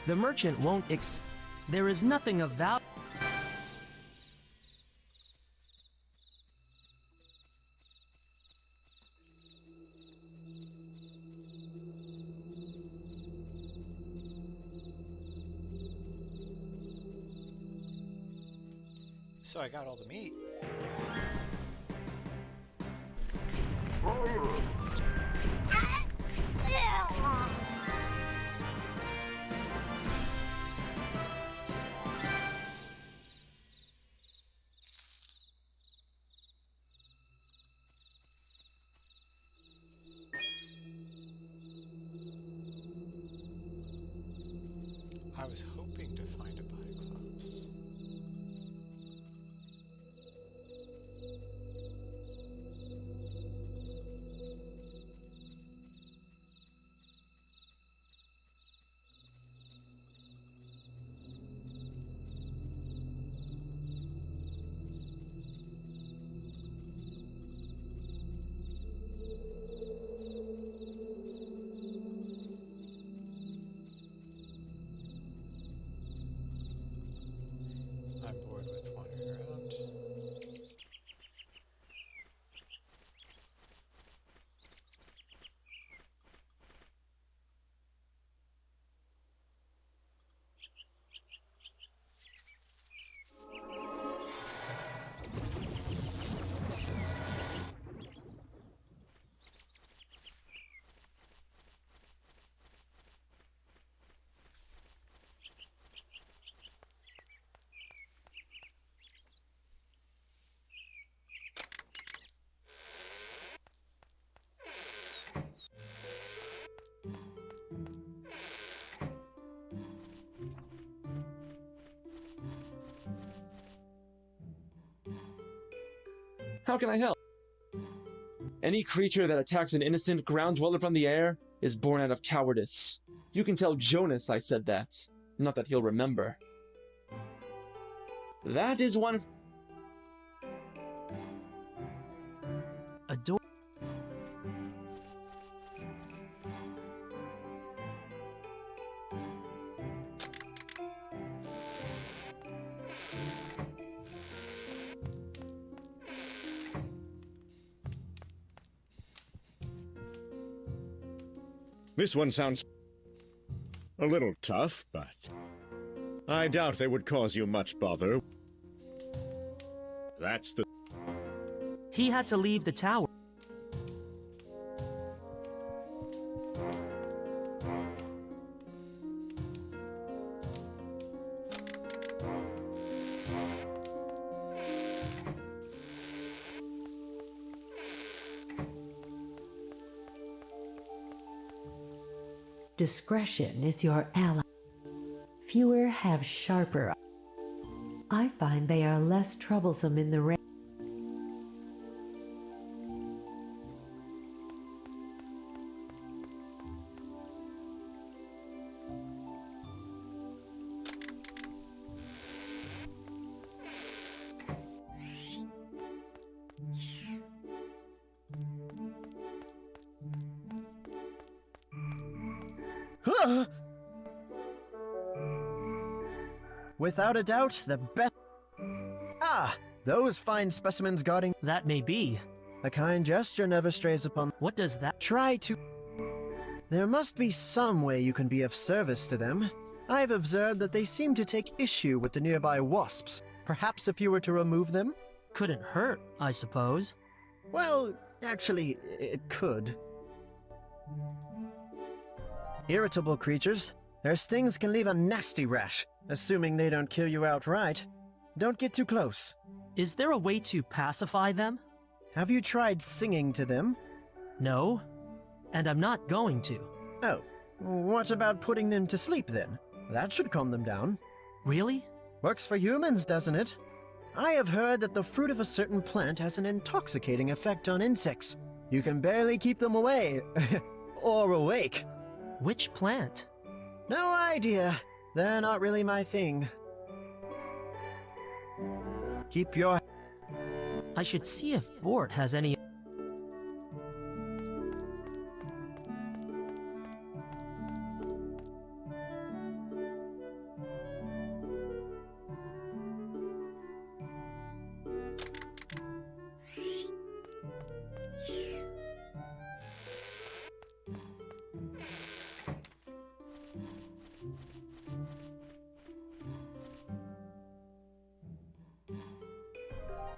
The merchant won't There is nothing of value. So I got all the meat. I was hoping to find a Biclops. I'm bored with wandering around. How can I help? Any creature that attacks an innocent ground dweller from the air is born out of cowardice. You can tell Jonas I said that. Not that he'll remember. That is one of... A door. This one sounds a little tough, but I doubt they would cause you much bother. That's the... He had to leave the tower. Discretion is your ally. Fewer have sharper. I find they are less troublesome in the rain. Without a doubt, the best. Ah, those fine specimens guarding. That may be. A kind gesture never strays upon. What does that? Try to. There must be some way you can be of service to them. I've observed that they seem to take issue with the nearby wasps. Perhaps if you were to remove them? Couldn't hurt, I suppose. Well, actually, it could. Irritable creatures. Their stings can leave a nasty rash, assuming they don't kill you outright. Don't get too close. Is there a way to pacify them? Have you tried singing to them? No, and I'm not going to. Oh, what about putting them to sleep then? That should calm them down. Really? Works for humans, doesn't it? I have heard that the fruit of a certain plant has an intoxicating effect on insects. You can barely keep them away. Or awake. Which plant? No idea. They're not really my thing. Keep your... I should see if Bort has any...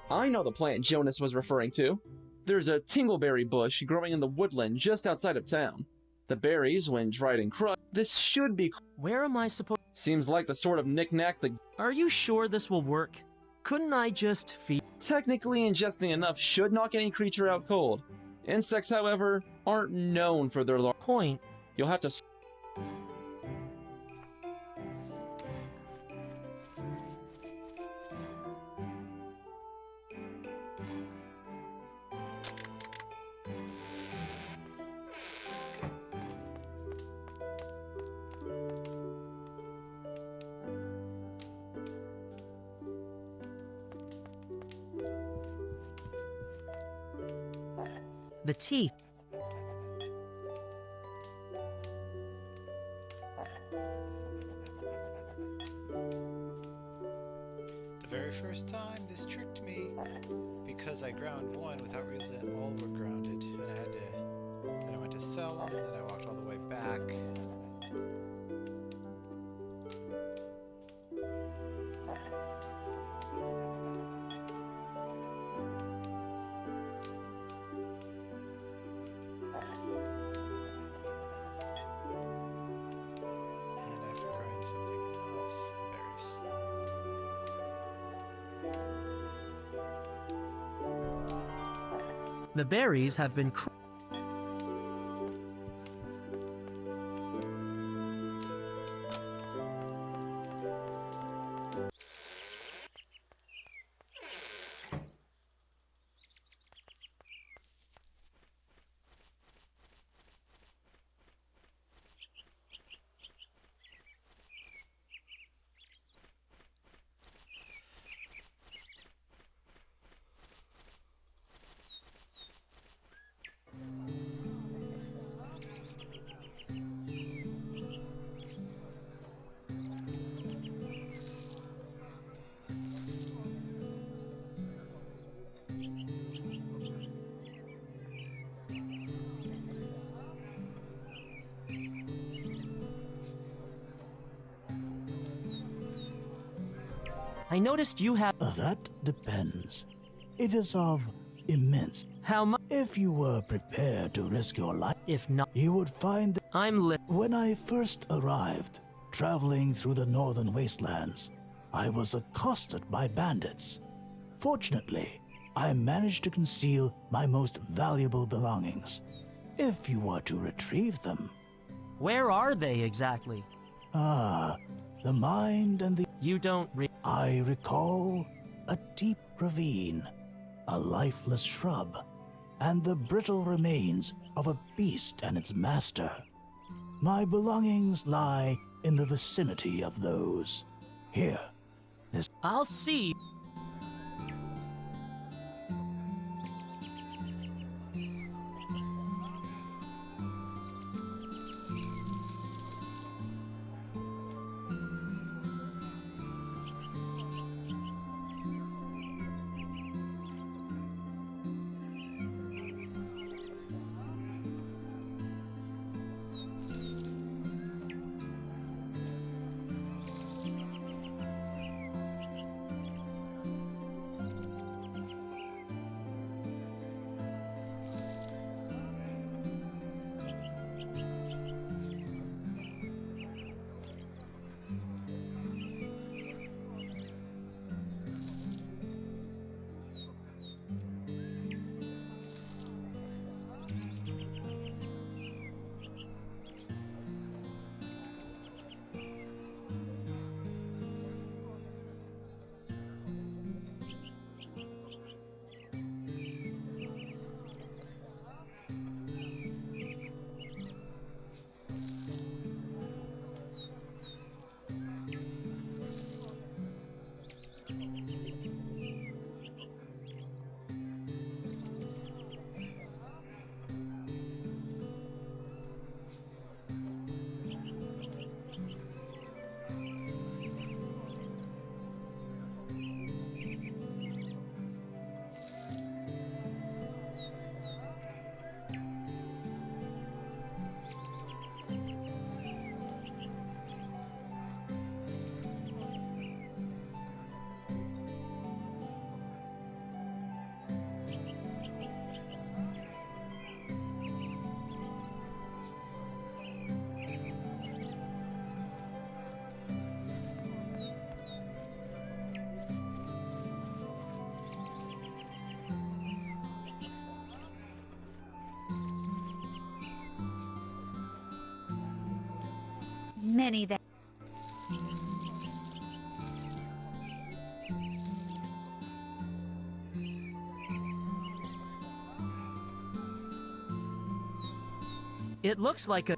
I know the plant Jonas was referring to. There's a tingleberry bush growing in the woodland just outside of town. The berries, when dried and crushed, this should be... Where am I supposed... Seems like the sort of knick-knack that... Are you sure this will work? Couldn't I just feed... Technically, ingesting enough should knock any creature out cold. Insects, however, aren't known for their large... Point. You'll have to... The teeth. The very first time, this tricked me because I ground one without realizing all were grounded, and I had to. Then I went to sell them, then I walked all the way back. The berries have been... I noticed you have... That depends. It is of immense. How much? If you were prepared to risk your life, if not, you would find that I'm when I first arrived, traveling through the northern wastelands, I was accosted by bandits. Fortunately, I managed to conceal my most valuable belongings. If you were to retrieve them... Where are they exactly? Ah, the mind and the... You don't I recall a deep ravine, a lifeless shrub, and the brittle remains of a beast and its master. My belongings lie in the vicinity of those. Here, this... I'll see. Many that. It looks like a...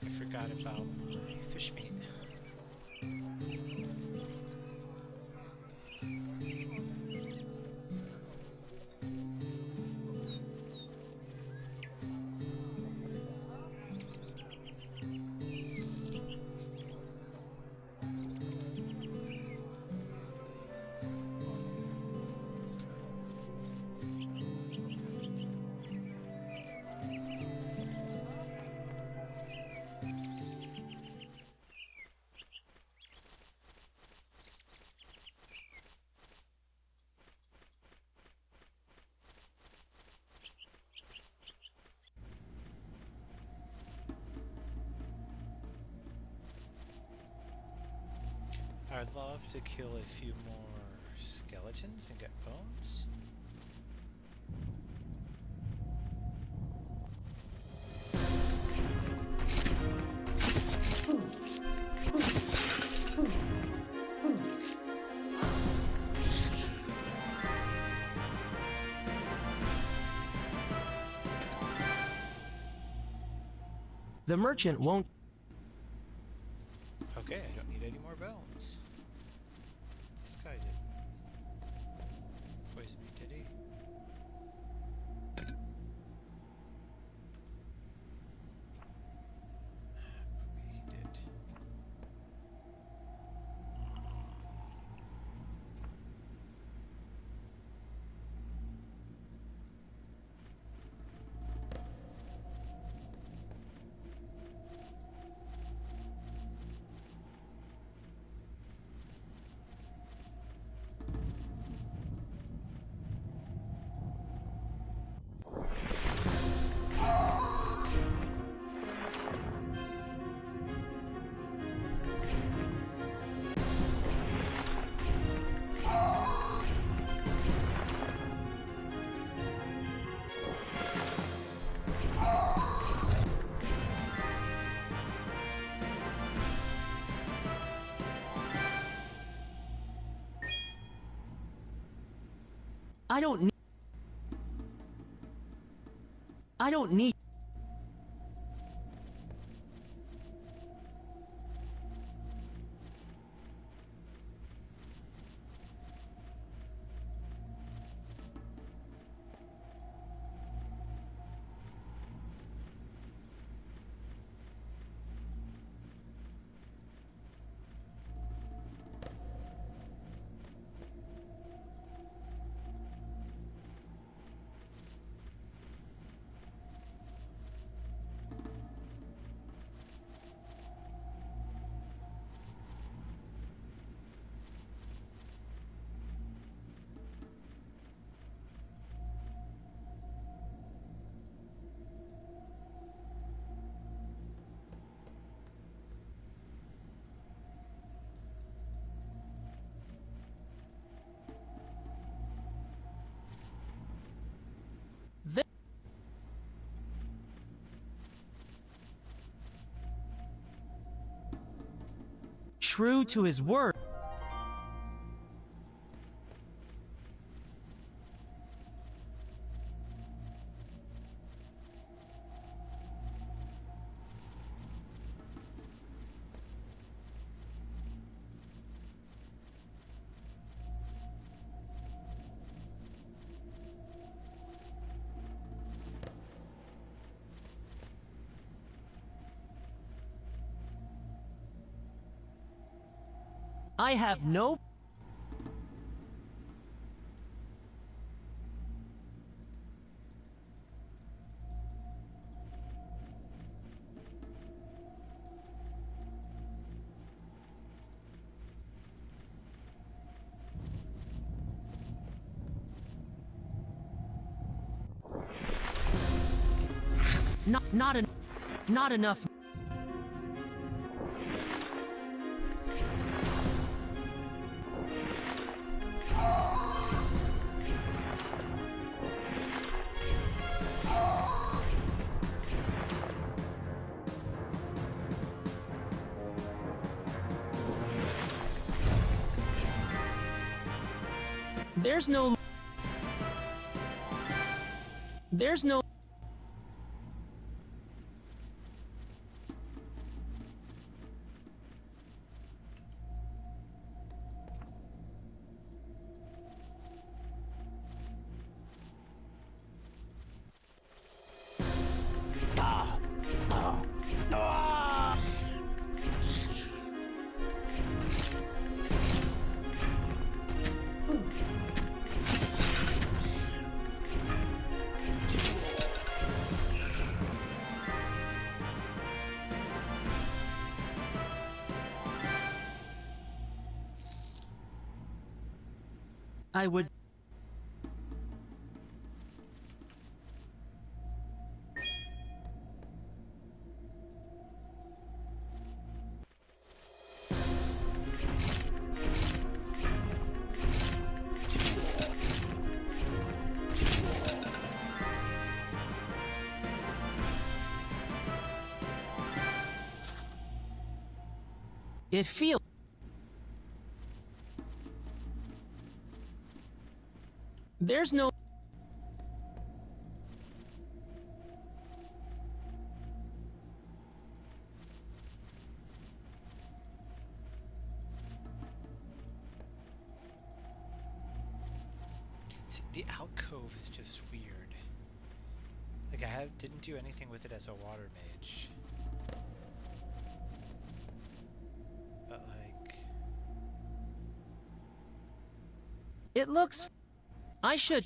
I forgot about my fish meat. I'd love to kill a few more skeletons and get bones. The merchant won't... Okay, I don't need any more bones. This guy didn't poison me, did he? Maybe he did. I don't need... True to his word. I have no... Not enough. There's no... I would... It feels... There's no... See, the alcove is just weird. Like, didn't do anything with it as a water mage. But, like... It looks... I should...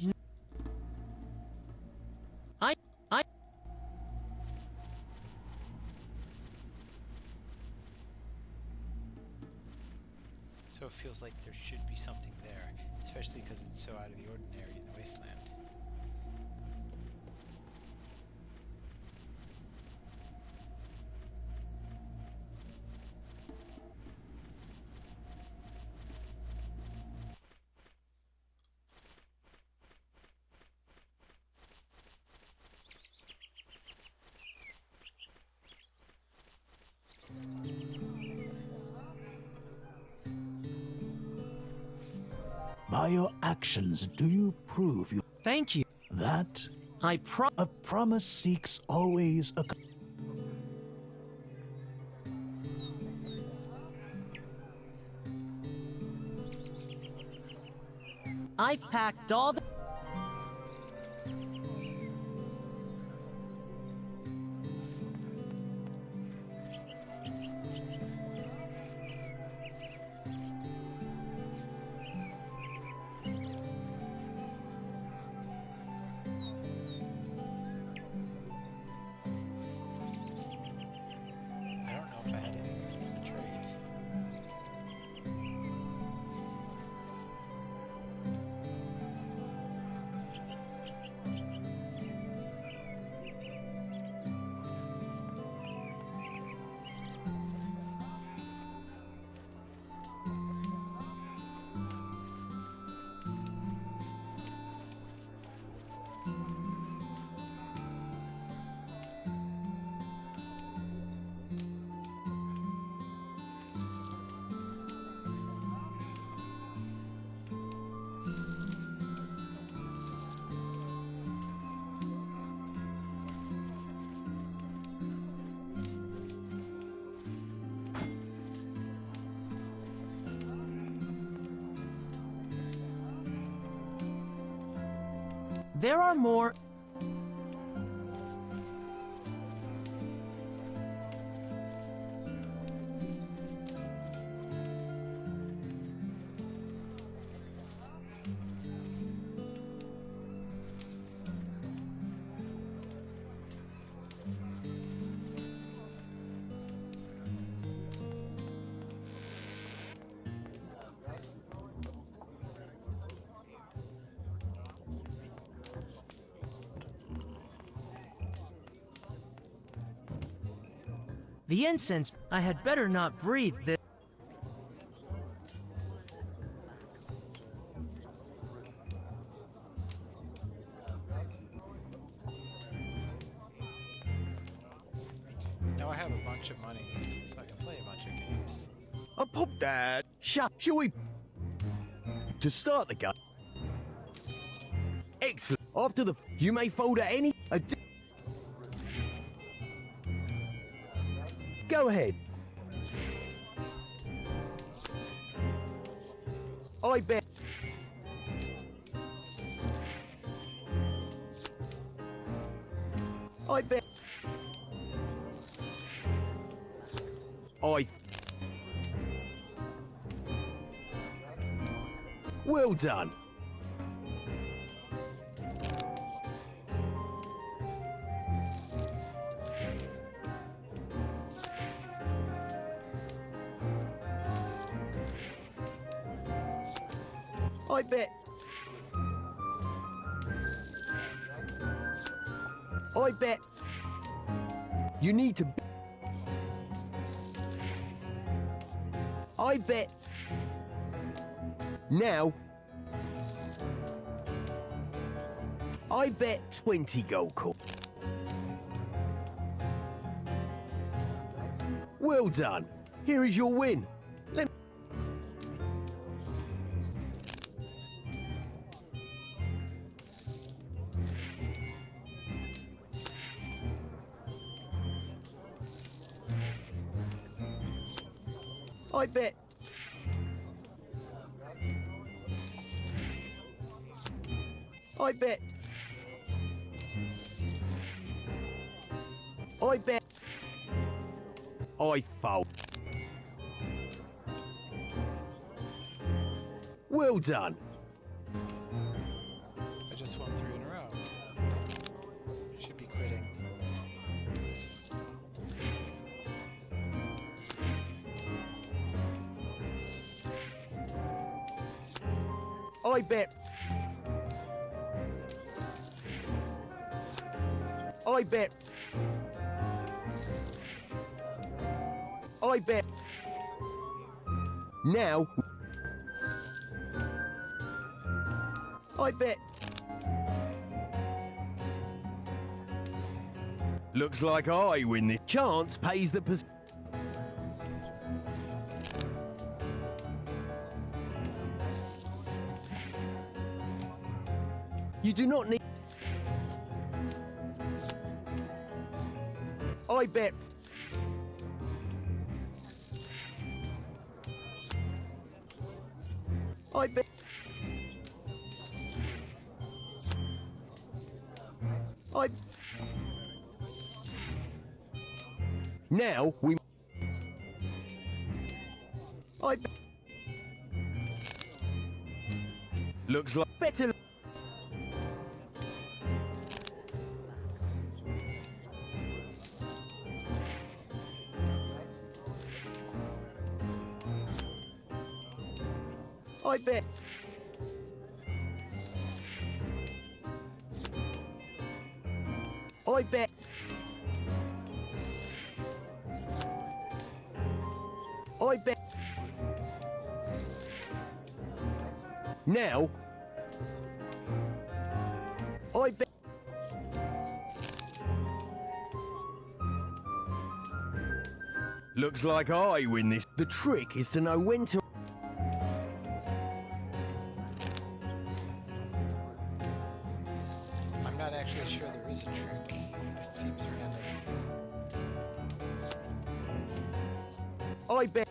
So it feels like there should be something there, especially because it's so out of the ordinary in the wasteland. By your actions, do you prove you... Thank you. That... A promise seeks always a... I've packed all the... There are more... The incense, I had better not breathe this. Now I have a bunch of money, so I can play a bunch of games. I pop that. Shall we? To start the game. Excellent. After the. You may fold at any. Go ahead. I bet. I bet. Well done. I bet. I bet. You need to. I bet. Now. I bet 20 gold coins. Well done. Here is your win. Let me. I bet. I bet. I bet. I fold. Well done. I just won 3 in a row. Should be quitting. I bet. I bet. I bet. Now. I bet. Looks like I win this. Chance pays the pos. You do not need. I bet. I bet. I. Now we. I bet. Looks like better. I bet. I bet. I bet. Now. I bet. Looks like I win this. The trick is to know when to. I'm not actually sure there is a trick. It seems random. I bet.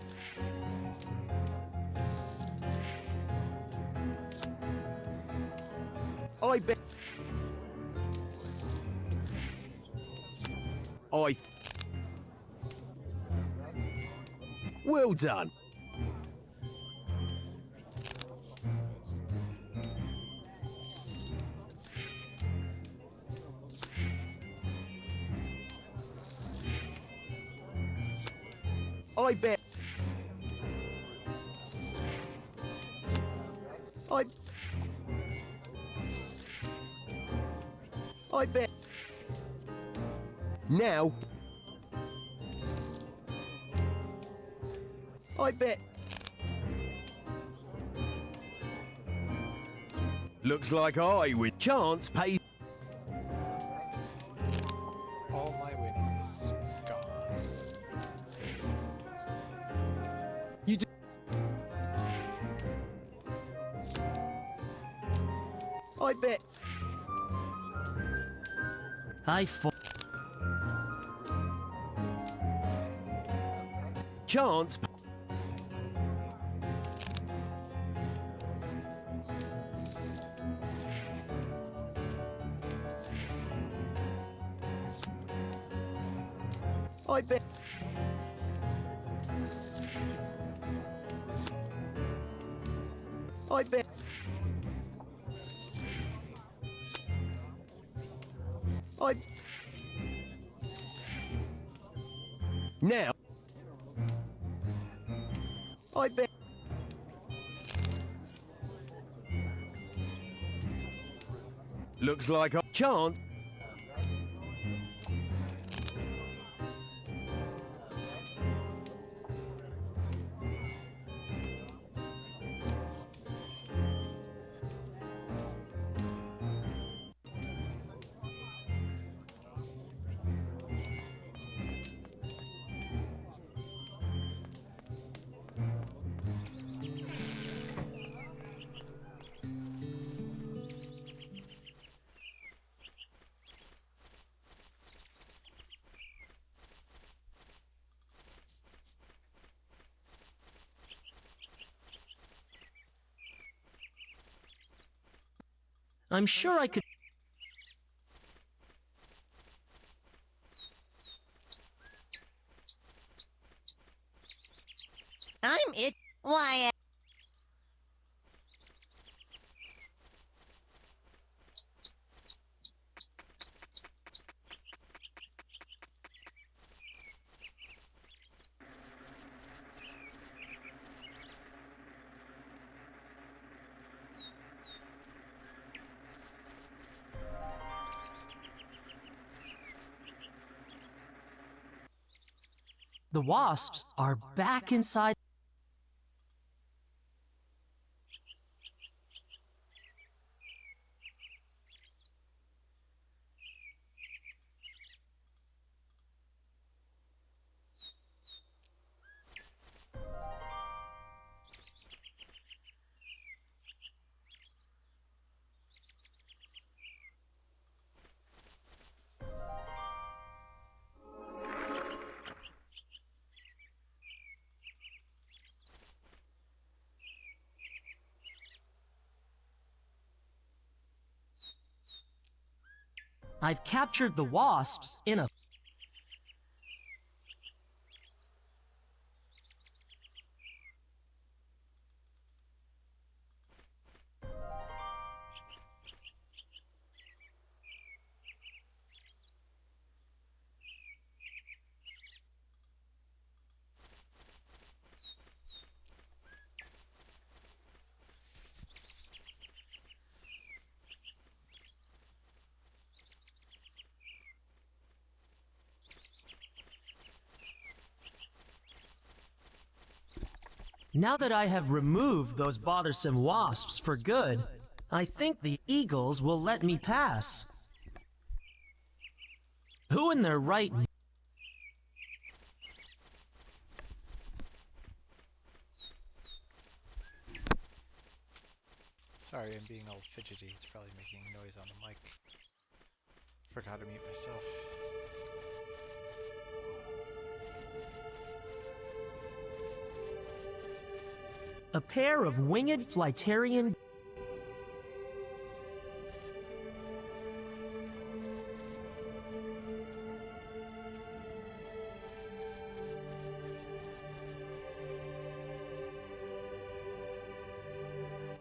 I bet. I. Well done. I bet. I bet. Now. I bet. Looks like I, with chance, pay. All my winnings gone. You do. I bet. Chance. I bet. I bet. I. Now. I bet. Looks like a chance. I'm sure I could. I'm it. Why? The wasps are back inside. I've captured the wasps in a. Now that I have removed those bothersome wasps for good, I think the eagles will let me pass. Who in their right... Sorry, I'm being all fidgety. It's probably making noise on the mic. Forgot to mute myself. A pair of winged Flytarian...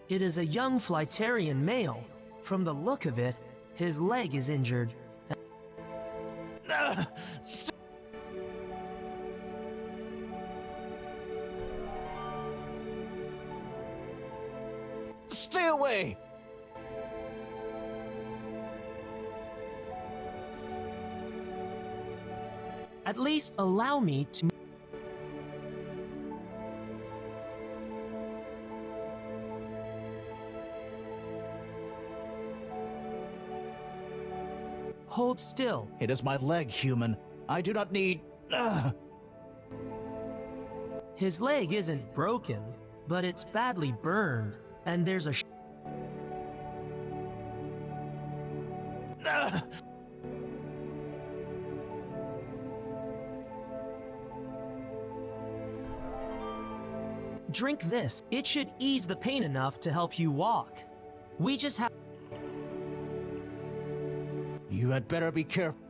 It is a young Flytarian male. From the look of it, his leg is injured. Stay away! At least allow me to... Hold still. It is my leg, human. I do not need... His leg isn't broken, but it's badly burned, and there's a Drink this. It should ease the pain enough to help you walk. We just have... You had better be careful.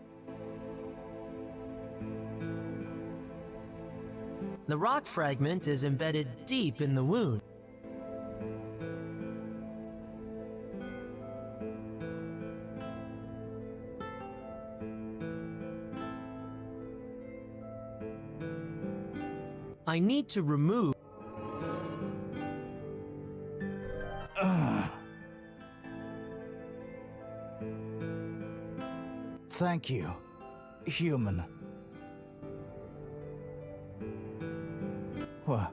The rock fragment is embedded deep in the wound. I need to remove... Thank you, human. What?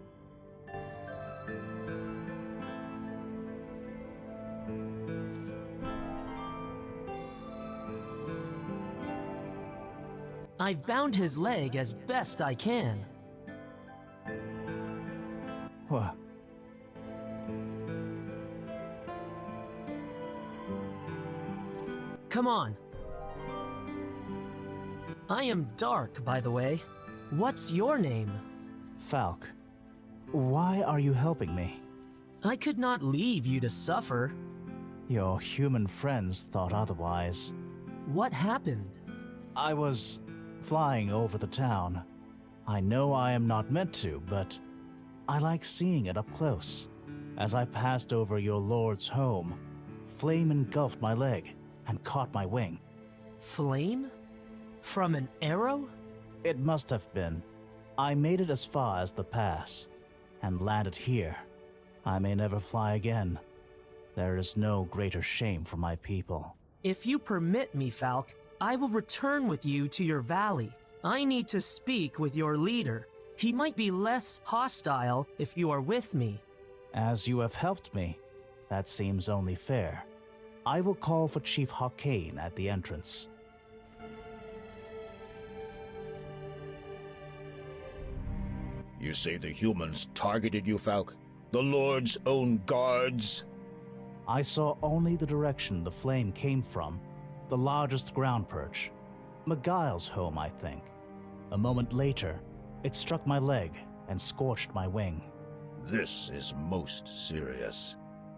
I've bound his leg as best I can. What? Come on. I am Dark, by the way. What's your name? Falk. Why are you helping me? I could not leave you to suffer. Your human friends thought otherwise. What happened? I was flying over the town. I know I am not meant to, but I like seeing it up close. As I passed over your lord's home, flame engulfed my leg and caught my wing. Flame? From an arrow? It must have been. I made it as far as the pass, and landed here. I may never fly again. There is no greater shame for my people. If you permit me, Falk, I will return with you to your valley. I need to speak with your leader. He might be less hostile if you are with me. As you have helped me, that seems only fair. I will call for Chief Hawkane at the entrance. You say the humans targeted you, Falk? The Lord's own guards? I saw only the direction the flame came from, the largest ground perch. Miguel's home, I think. A moment later, it struck my leg and scorched my wing. This is most serious.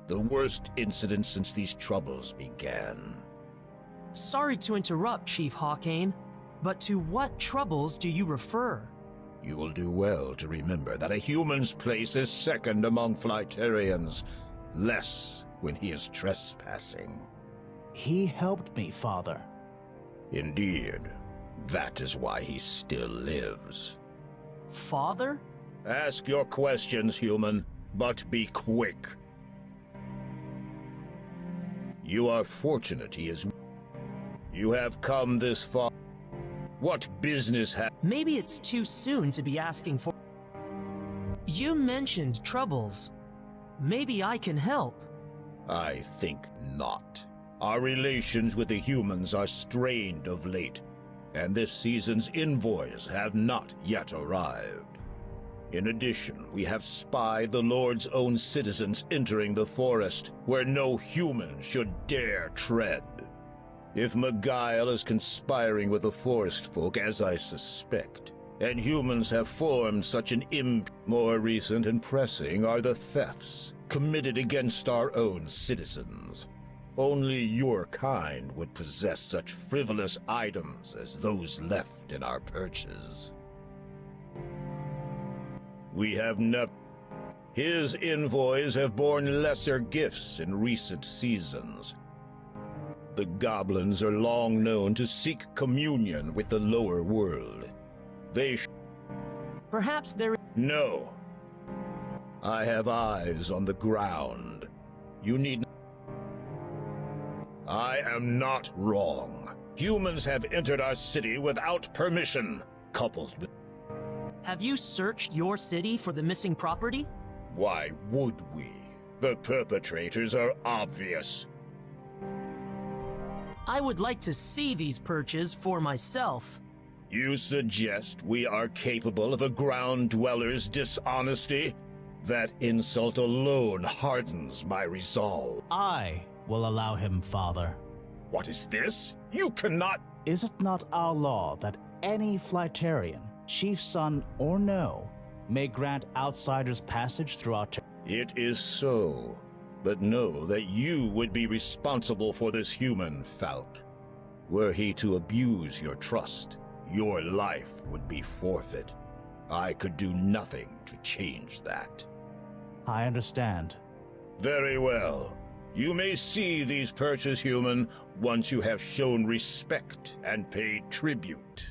The worst incident since these troubles began. Sorry to interrupt, Chief Hawkane, but to what troubles do you refer? You will do well to remember that a human's place is second among Flyterians, less when he is trespassing. He helped me, Father. Indeed. That is why he still lives. Father? Ask your questions, human, but be quick. You are fortunate he is... You have come this far. What business have... Maybe it's too soon to be asking for... You mentioned troubles. Maybe I can help. I think not. Our relations with the humans are strained of late, and this season's envoys have not yet arrived. In addition, we have spied the Lord's own citizens entering the forest, where no human should dare tread. If Miguel is conspiring with the forest folk, as I suspect, and humans have formed such an more recent and pressing are the thefts committed against our own citizens. Only your kind would possess such frivolous items as those left in our perches. We have never... His envoys have borne lesser gifts in recent seasons. The goblins are long known to seek communion with the lower world. They Perhaps there... No. I have eyes on the ground. You need... I am not wrong. Humans have entered our city without permission, coupled with... Have you searched your city for the missing property? Why would we? The perpetrators are obvious. I would like to see these perches for myself. You suggest we are capable of a ground dweller's dishonesty? That insult alone hardens my resolve. I will allow him, Father. What is this? You cannot... Is it not our law that any Flightarian, chief son or no, may grant outsiders passage through our It is so. But know that you would be responsible for this human, Falk. Were he to abuse your trust, your life would be forfeit. I could do nothing to change that. I understand. Very well. You may see these perches, human, once you have shown respect and paid tribute.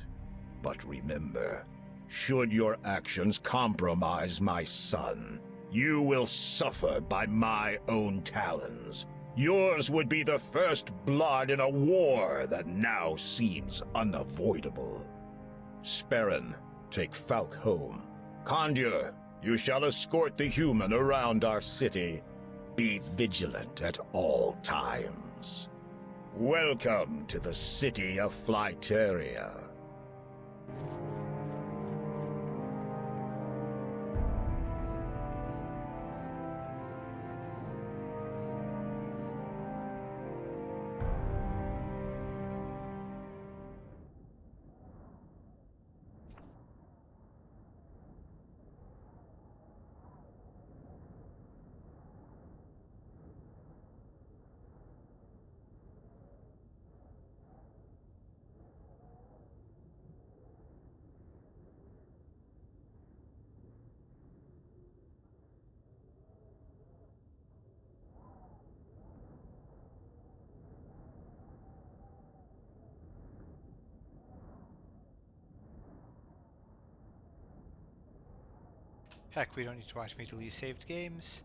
But remember, should your actions compromise my son, you will suffer by my own talons. Yours would be the first blood in a war that now seems unavoidable. Sperrin, take Falk home. Condur, you shall escort the human around our city. Be vigilant at all times. Welcome to the city of Flyteria. Heck, we don't need to watch me delete saved games.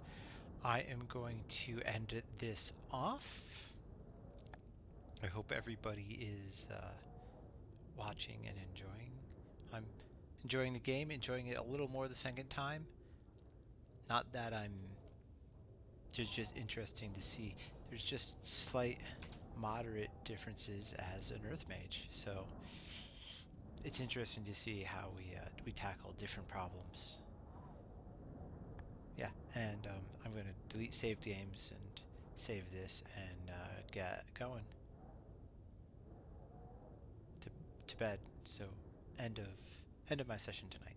I am going to end this off. I hope everybody is watching and enjoying. I'm enjoying the game, enjoying it a little more the second time. Not that I'm... just interesting to see. There's just slight, moderate differences as an Earth Mage. So it's interesting to see how we tackle different problems. Yeah, and I'm going to delete saved games and save this and get going to bed. So end of my session tonight.